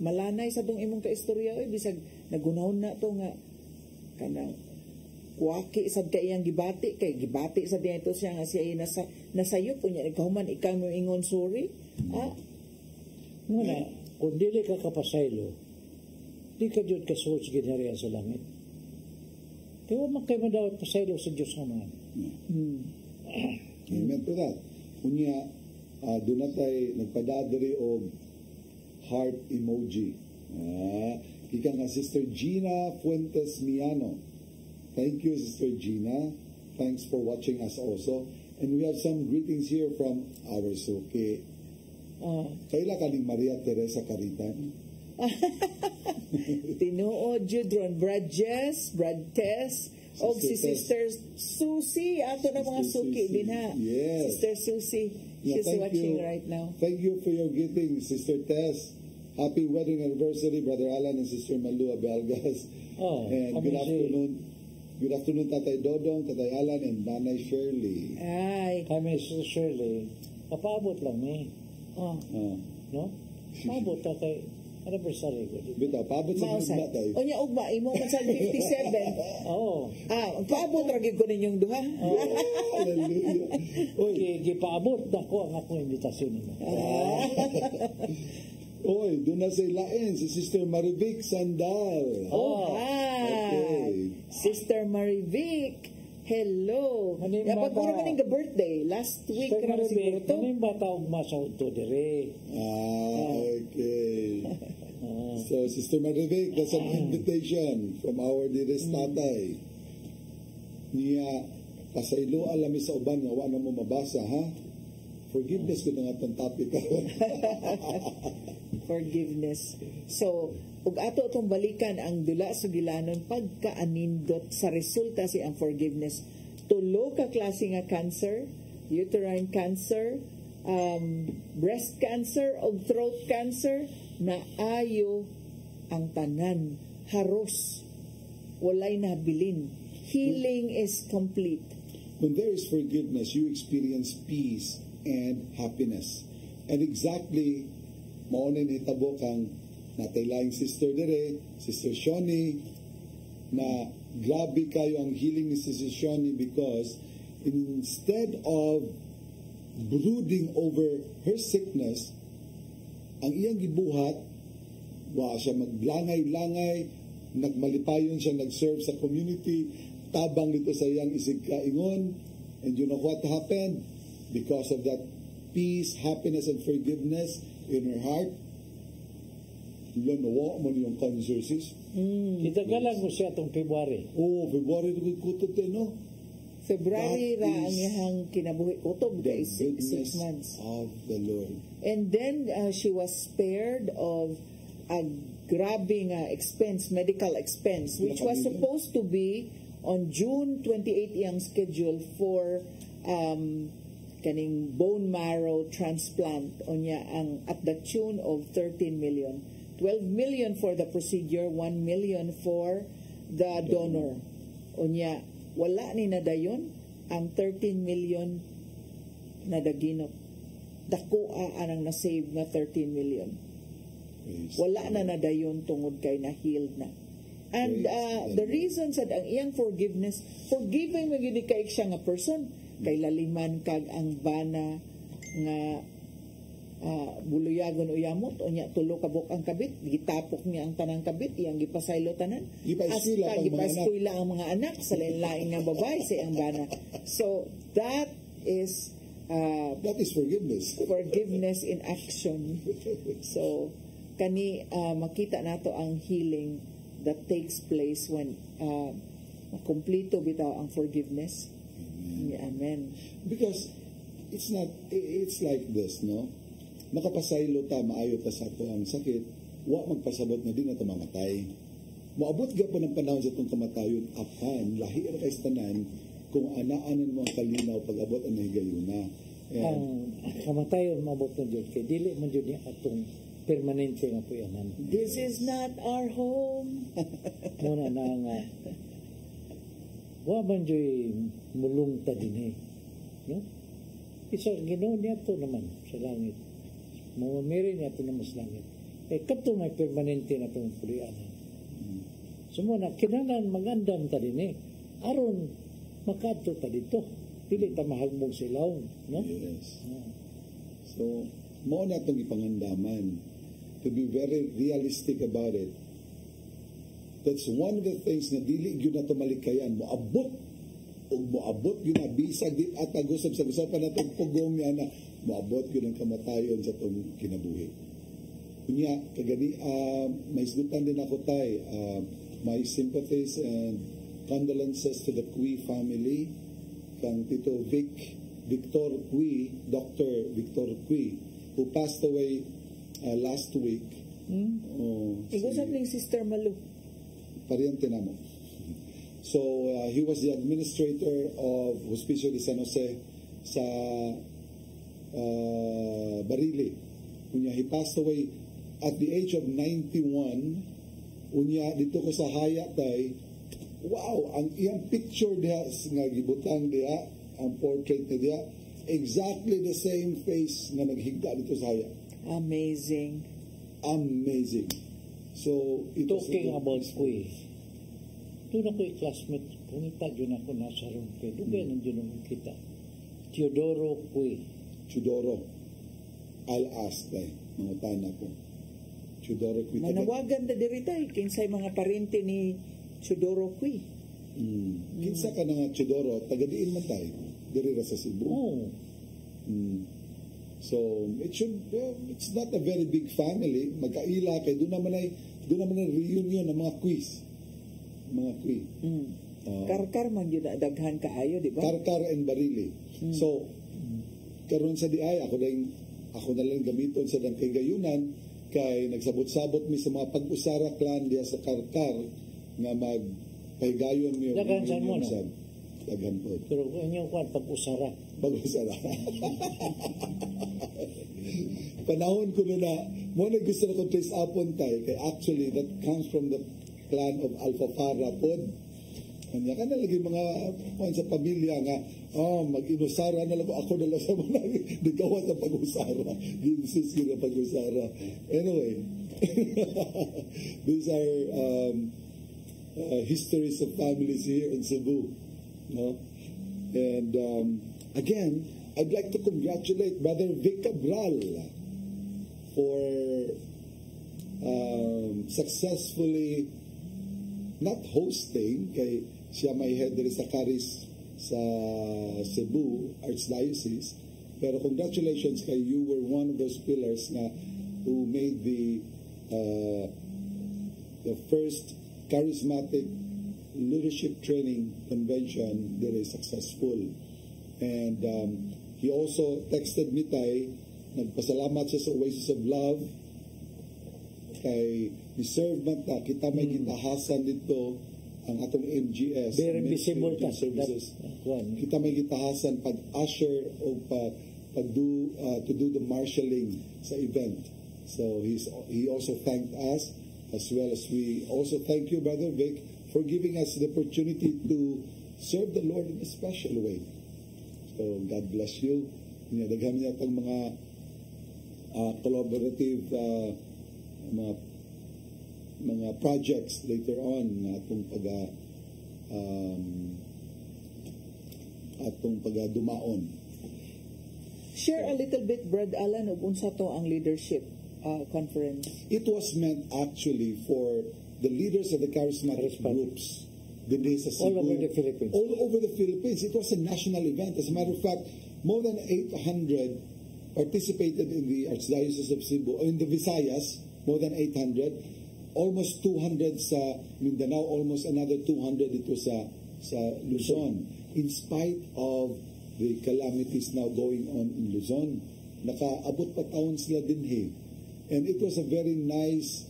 S8: Malanay sa tong imong kaistorya oy bisag nagunahon na to nga kanang kuwaki sad kay iyang gibati kay gibati sa dito siya nga siya nasayop unya nagkahuman ikaw mo ingon sorry.
S2: Muna kung dili ka kapasaylo, di ka jud kasuot sa ginharian sa langit. Kaya man kayo madawat pasaylo sa Diyos naman.
S7: Amen to that. Unya, doon na tayo nagpadadari o heart emoji. Ika nga Sister Gina Fuentes Miano. Thank you, Sister Gina. Thanks for watching us also. And we have some greetings here from our Suki. Kaila kaning Maria Teresa Caritan.
S8: Tinuod jud ron Brad Jess, Brad Tess, og si Sister Susie ato na mga suki din ha.
S7: Yes.
S8: Sister Susie, she's watching right now.
S7: Thank you for your greeting, Sister Tess. Happy wedding anniversary, Brother Alan and Sister Malu Abelgas. And good afternoon. Good afternoon, Tatay Dodong, Tatay Alan, and Nanay Shirley.
S8: Ay.
S2: Kami, Sister Shirley, papaabot lang no? Paabot tatay anniversary ko.
S7: Bitaw, paabot sa mga tatay.
S8: O niya, ugma, imo man sa 57.
S2: Oo.
S8: Paabot ragid ko ninyong duha.
S7: Hallelujah.
S2: Oy, gipaabot na ko ang akong imbitasyon nimo.
S7: Oy, doon na sa ilain, si Sister Marivic Sandal.
S8: Okay. Sister Marivic, hello. Dapat ko naman yung birthday. Last week naman siguro to.
S2: Ano yung bata og masaw to dire?
S7: Okay. So, Sister Marivic, that's an invitation from our dearest tatay. Niya, pasaylo alami sa uban nga wala mo mabasa, ha? Forgiveness ko na nga itong topic.
S8: Forgiveness. So, ug ato itong balikan ang dula sugilanon pagkaanindot sa resulta si ang forgiveness. Tulo ka klase nga cancer, uterine cancer, breast cancer o throat cancer, na ayo ang tanan, haros, walay nabilin. Healing is complete.
S7: When there is forgiveness, you experience peace and happiness. And exactly, mauna hitabo kang nataylaing sister dire, Sister Shoni, na grabe kayo ang healing ni Sister Shoni because instead of brooding over her sickness, ang iyang gibuhat, wa siya maglangay-langay, nagmalipayon siya, nag-serve sa community, tabang dito sa iyang isig kaingon, and you know what happened? Because of that peace, happiness, and forgiveness in her heart, nawa mo niyong cancer, sis.
S2: Kitagalan mo siya itong February.
S7: February kutob tayo, no?
S8: February ra ang iyang kinabuhi. Kutob
S7: The
S8: guys, 6 months.
S7: of the Lord.
S8: And then she was spared of a grabbing expense, medical expense, which was supposed to be on June 28 iyang schedule for kaning bone marrow transplant onya ang at the tune of 13 million. 12 million for the procedure, 1 million for the donor. Onya, wala ni nadayon ang 13 million na daginop. Dakoa anang na-save na 13 million. Wala na nadayon tungod kay na-healed na. And the reason sa ang iyang forgiveness, forgiving mo gid kay siya nga person, kay laliman kag ang bana nga buluyagon uyamot o nya tulo ka buk ang kabit, gitapok niya ang tanang kabit, iyang gipasaylo tanan. Gipaeskwela ang mga anak sa lain-lain nga babay sa iyang bana. So that is
S7: forgiveness.
S8: Forgiveness in action. So kani makita nato ang healing that takes place when kompleto bitaw ang forgiveness. Amen.
S7: Because it's like this, no? Makapasaylo ta, maayo ta sa ato ang sakit, wa magpasabot na di na ito mamatay. Maabot ka pa ng panahon sa itong kamatayon, apan, lahi na kay tanan, kung anaanan mo ang kalinaw, pag-abot ang nahigayuna.
S2: Ang kamatayon, maabot na dyan, kay dili man dyan niya atong permanente nga po yanan.
S8: This is not our home.
S2: Muna na nga, wa man dyan mulong ta din eh. No? Isa, ginawa niya ito naman sa langit. Mamamiri niya ito naman sa langit. Kato may permanente na itong pulianan. So muna, kinanan magandam ta din eh. Aron, makato ta dito. Pili ta mahagbog silaw. No?
S7: Yes. So, mo na itong ipangandaman. To be very realistic about it. That's one of the things na dili yun na ito malikayan. Moabot yun na bisag di at agusap sa gusapan na itong pugong niya na moabot yun ang kamatayon sa itong kinabuhi. Kunya, kagani, may isgutan din ako tay, my sympathies and condolences to the Cui family, kang Tito Victor Cui, Dr. Victor Cui, who passed away last week.
S8: Igusap ni Sister Malu.
S7: Pariente namo. So, he was the administrator of Hospicio de San Jose sa Barili. Unya, he passed away at the age of 91. Unya, dito ko sa haya tay, wow, ang iyang picture diha nga gibutang diha, ang portrait niya, exactly the same face nga naghigda dito sa haya.
S8: Amazing.
S7: So,
S2: talking about Cui, doon ako'y classmate, pumita yun ako nasa room kay Dugay nang dyan kita. Teodoro Cui.
S7: Teodoro. I'll ask tayo, mga tana ko. Teodoro Cui.
S8: Manawagan na diri tayo, kinsay mga parente ni Teodoro Cui.
S7: Kinsa ka na nga Teodoro, tagadiin man tayo. Diri ra sa Cebu. So, it's not a very big family. Magkaila kay doon naman ay reunion ng mga quiz.
S8: Karkar man yun daghan kaayo, di ba?
S7: Karkar and Barili. So, karon sa diay ako na lang gamiton sa dang kay gayunan kay nagsabot-sabot mi sa mga pag-usara clan diya sa Karkar nga magpahigayon mi
S2: daghan sa mo na.
S7: Daghan po.
S2: Pero inyong kwan pag-usara.
S7: Panahon ko na mo na gusto na ko trace upon tayo kay actually that comes from the clan of Alfafara pod. Kanya ka na lagi mga sa pamilya nga mag-inusara na lang ako na lang sa mga nagawat ng pag-usara. Ginsis ko na pag-usara. Anyway, these are histories of families here in Cebu. No? And again, I'd like to congratulate Brother Vic Cabral for successfully not hosting kay siya may head diri sa Caris sa Cebu Archdiocese, pero congratulations kay you were one of those pillars na who made the first charismatic leadership training convention very successful. And he also texted me tay, nagpasalamat siya sa Oasis of Love kay reserve man ta, kita may gitahasan dito ang atong MGS,
S2: visible
S7: services. Kita may gitahasan pag-usher o to do the marshalling sa event. So he also thanked us, as well as we also thank you, Brother Vic, for giving us the opportunity to serve the Lord in a special way. So God bless you. Daghan niya pang mga collaborative mga mga projects later on na atong dumaon.
S8: Share a little bit, Brad Alan, ug unsa to ang leadership conference?
S7: It was meant actually for the leaders of the charismatic groups.
S2: All over the Philippines.
S7: All over the Philippines. It was a national event. As a matter of fact, more than 800 participated in the Archdiocese of Cebu. In the Visayas, more than 800. Almost 200 sa Mindanao, almost another 200 dito sa Luzon. In spite of the calamities now going on in Luzon, nakaabot pa taon sila dinhi. And it was a very nice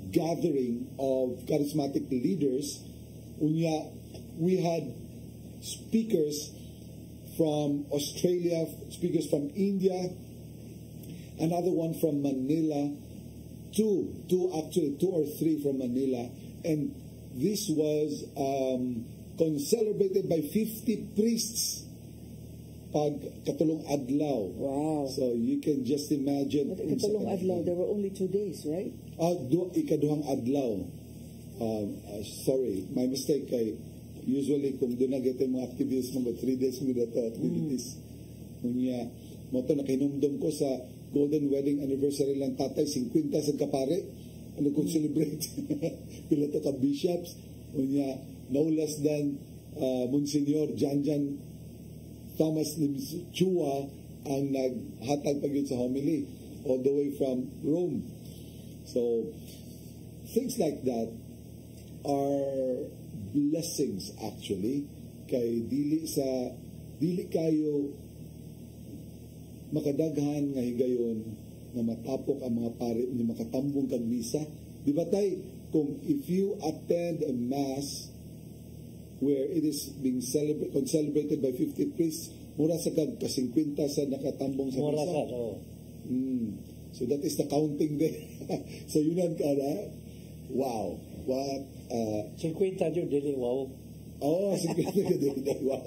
S7: gathering of charismatic leaders. Unya, we had speakers from Australia, speakers from India, another one from Manila, two or three from Manila, and this was celebrated by 50 priests pag katulong adlaw.
S8: Wow.
S7: So you can just imagine.
S8: But katulong adlaw, there were only 2 days, right?
S7: Ikaduhang adlaw. Sorry, my mistake. Usually, kung doon na gete mga activities, mga 3 days mga dato activities. Kunya, mo to nakinumdum ko sa Golden Wedding Anniversary lang tatay, 50 sa kapare. Ano kung celebrate? Pila to ka bishops. Kunya, no less than Monsignor Janjan Thomas Chua ang naghatag pag sa homily all the way from Rome. So things like that are blessings actually, kay dili kayo makadaghan nga higayon na matapok ang mga pare ni makatambong kag misa. Di ba tay, kung if you attend a mass where it is being celebrated by 50 priests, mura sa ka-50 sa nakatambong sa misa. So that is the counting there. So yun ang wow. What
S2: 50 yun, dili wow.
S7: Oh, 50 dili wow.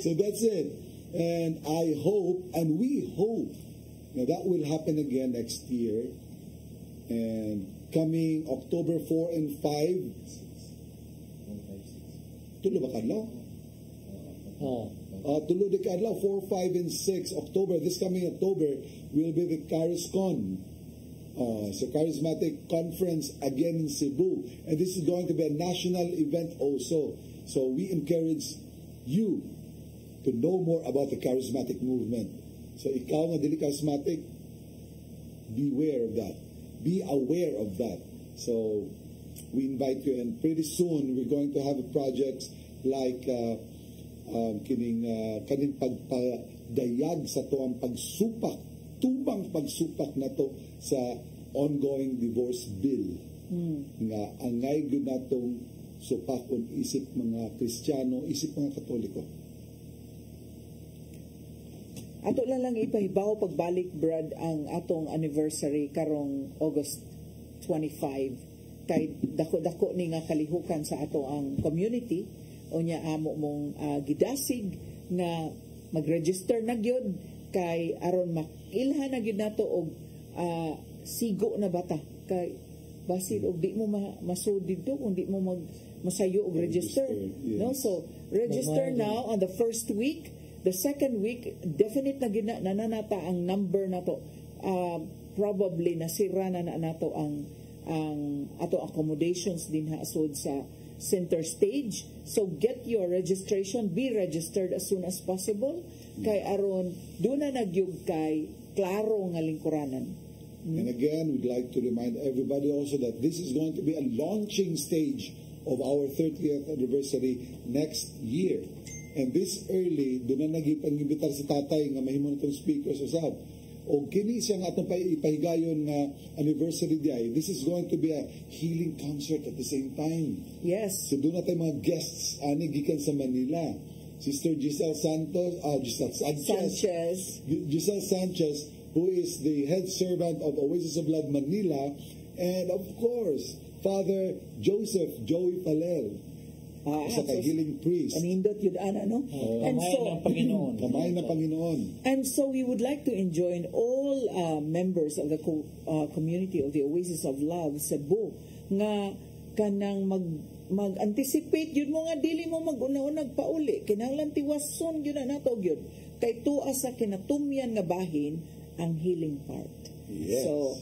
S7: So that's it. And I hope, and we hope, that will happen again next year. And coming October 4 and 5, tulo ba kadlaw? Tulo di kadlaw, 4, 5, and 6 October. This coming October will be the CharisCon. So Charismatic Conference again in Cebu. And this is going to be a national event also. So we encourage you to know more about the charismatic movement. So ikaw nga dili charismatic, beware of that. Be aware of that. So we invite you, and pretty soon we're going to have a project like kaning pagpadayag sa to ang pagsupak, tubang pagsupak na to sa ongoing divorce bill. Nga angay gud natong supakon isip mga Kristiyano, isip mga Katoliko.
S8: Ato lang ipahibaw pagbalik, Brad, ang atong anniversary karong August 25 kay dako-dako ni nga kalihukan sa ato ang community. Unya amo mong gidasig nga mag-register na gyud kay aron makilhan na gyud nato og sigo na bata kay basil og di mo masud dito kung di mo masayo og register.
S7: Yes.
S8: No, so register now on the first week. The second week, definite na nananata ang number na to. Probably nasira na nato ang ato accommodations din haasod sa center stage. So get your registration, be registered as soon as possible. Kay aron doon na nagyug kay klaro nga lingkuranan.
S7: And again, we'd like to remind everybody also that this is going to be a launching stage of our 30th anniversary next year. And this early, doon na nagipang-imbitar si tatay nga mahimo itong speakers usab. O kini siya nga itong ipahigayon nga anniversary day. This is going to be a healing concert at the same time.
S8: Yes.
S7: So doon na tayo mga guests gikan sa Manila. Sister Giselle Sanchez, who is the head servant of Oasis of Love Manila, and of course, Father Joseph Joey Palel. Sa kay healing priest.
S8: Anindot yun ana, no? And
S2: Kamay ng Panginoon.
S7: Kamay ng Panginoon.
S8: And so we would like to enjoin all members of the community of the Oasis of Love Cebu nga kanang mag-anticipate yun mo nga dili mo mag-una-unag pauli kinahanglan tiwason yun na nato yun kay tuwa sa kinatumyan nga bahin ang healing part.
S7: Yes.
S8: So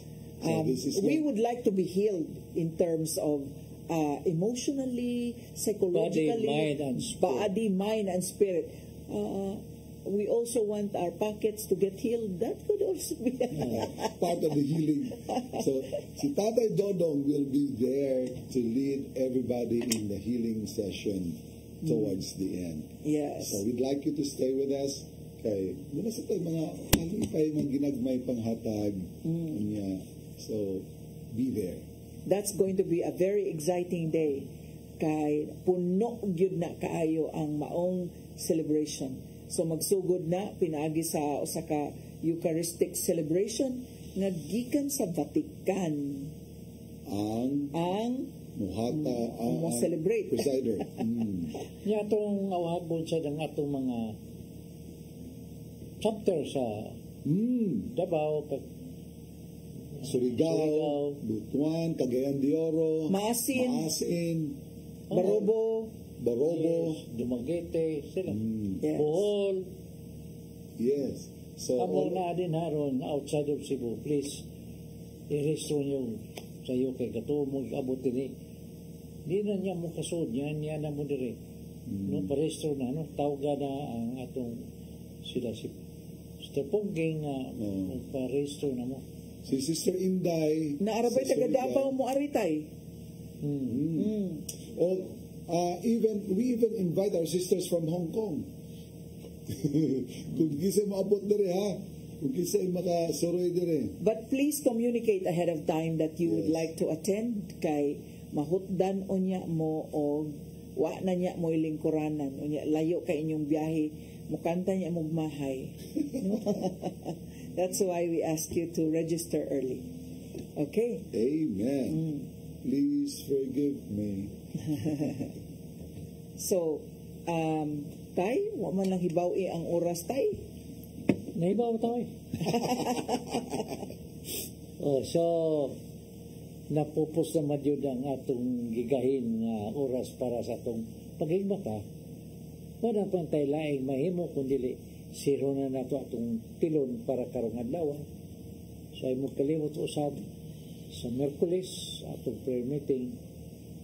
S8: we would like to be healed in terms of emotionally, psychologically, body, mind, and spirit. We also want our pockets to get healed. That could also be
S7: part of the healing. So, si Tatay Dodong will be there to lead everybody in the healing session towards the end.
S8: Yes.
S7: So, we'd like you to stay with us. Kay, muna sa tayo mga alipay mga ginagmay panghatag. So, be there.
S8: That's going to be a very exciting day. Kay puno gyud na kaayo ang maong celebration. So magsugod na pinaagi sa usa ka Eucharistic celebration nga gikan sa Vatican. Ang
S7: muhata
S8: ang celebrate
S7: presider.
S2: Nya atong awabon sa dang atong mga chapter sa Davao,
S7: Surigao, Butuan, Cagayan de Oro,
S8: Maasin, Barobo,
S2: yes, Dumaguete, sila.
S8: Yes.
S2: Bohol.
S7: Yes. So,
S2: Kamo na din haron outside of Cebu, please i-restore yung sa iyo kay kato mo abot ni. Di na niya mo kasod niya na mo dire. No, pa-restore na, no, tawga na ang atong sila si Sister Pongging pa-restore na mo.
S7: Si Sister Inday
S8: naarabay taga Davao mo aritay.
S7: We even invite our sisters from Hong Kong. Kung kisay maabot dire ha, kung kisay makasuroy dire.
S8: But please communicate ahead of time that you would like to attend kay mahutdan unya mo o wa na niya mo ilingkuranan unya layo kay inyong biyahe mukanta niya mo mahay. That's why we ask you to register early. Okay?
S7: Amen. Please forgive me.
S8: So, tay, wa man lang hibaw-i ang oras, tay.
S2: Naibaw tayo. So, napupos na madyod ang atong gigahin nga oras para sa atong paghigmata. Wala pang tayo laing mahimo kundili siro na nato atong tilon para karong adlaw. So, ay mo kalimot usab sa Merkulis atong prayer meeting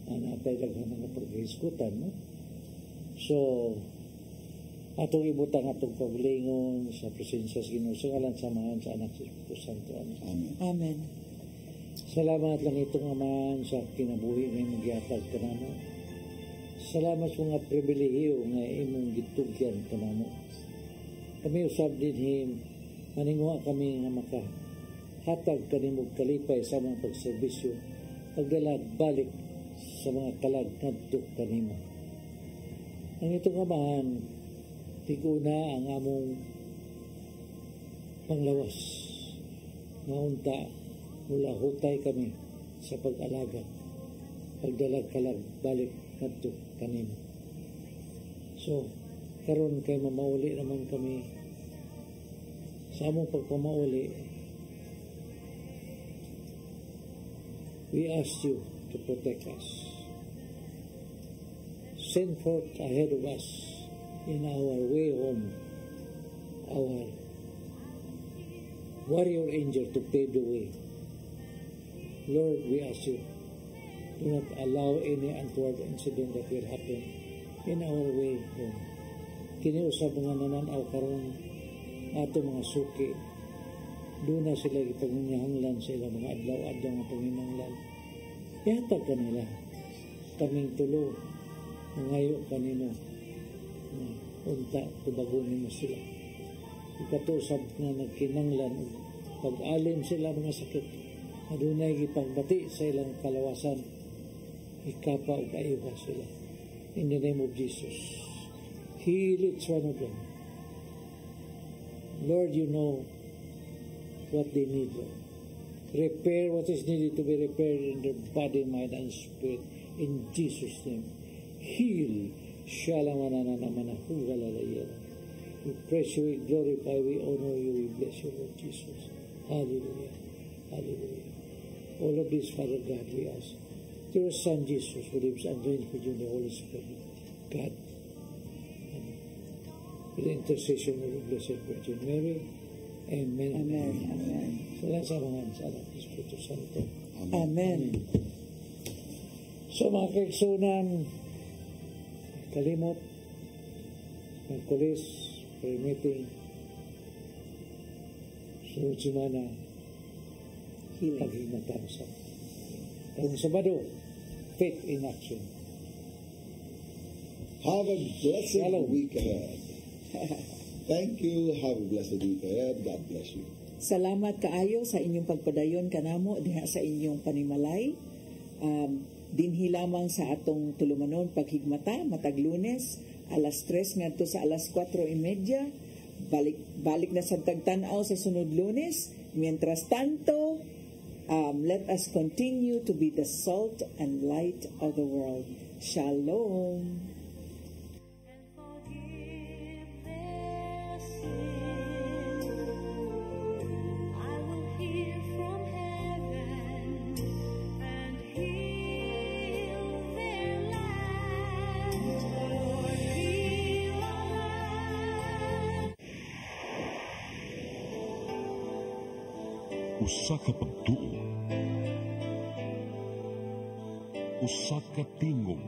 S2: atay daghan nga paghisgutan, no? So, atong ibutang atong paglingon sa presensya sa Ginoo sa ngalan samahan sa anak sa Espiritu Santo.
S7: Amen.
S8: Amen.
S2: Salamat lang itong Amahan sa kinabuhi nga magihatag kanamo. Salamat sa mga pribilehiyo nga imong gitugyan kanamo. Kami usab dinhi maninguha kami nga makahatag kanimo kalipay sa mga pagserbisyo, pagdala balik sa mga kalag ngadto kanimo. Ang itong Amahan, tiguna ang among panglawas. Maunta, mula hutay kami sa pag-alaga, pagdalag kalag balik ngadto kanimo. So, karon kay mamauli naman kami sa among pagpamauli. We ask you to protect us. Send forth ahead of us in our way home, our warrior angel to pave the way. Lord, we ask you, do not allow any untoward incident that will happen in our way home. Kiniusap mga nananaw karon ato mga suki, doon na sila ipagnihanglan sa ilang mga adlaw-adlaw nga panginahanglan. Ihatag kanila kaming tulo ngayo kanino unta tubagunin mo sila. Ikatusab na nagkinanglan pag-alim sila mga sakit adunay gipagbati sa ilang kalawasan ikapa ug ayuha sila in the name of Jesus. Heal each one of them. Lord, you know what they need, Lord. Repair what is needed to be repaired in their body, mind, and spirit in Jesus' name. heal. We praise you, we glorify, we honor you, we bless you, Lord Jesus. Hallelujah. Hallelujah. All of this, Father God, we ask. Through your Son Jesus, who lives and reigns with you in the Holy Spirit. God, with the intercession of the Blessed Virgin Mary. Amen.
S8: Amen. Amen.
S2: Salamat sa anak ng Espiritu Santo.
S8: Amen.
S2: So mga kaigsunan, kalimot, magkulis, prayer meeting, sunod simana, paghimatan sa kung Sabado, faith in action.
S7: Have a blessed
S2: Shalom.
S7: week ahead. Thank you. Have a blessed week ahead. God bless you.
S8: Salamat kaayo sa inyong pagpadayon kanamo diha sa inyong panimalay. Dinhi lamang sa atong tulumanon paghigmata matag Lunes alas 3 ngadto sa alas 4:30. Balik na sa tagtan-aw sa sunod Lunes. Mientras tanto, let us continue to be the salt and light of the world. Shalom.
S1: Usa ka pagtuo, usa ka tingog,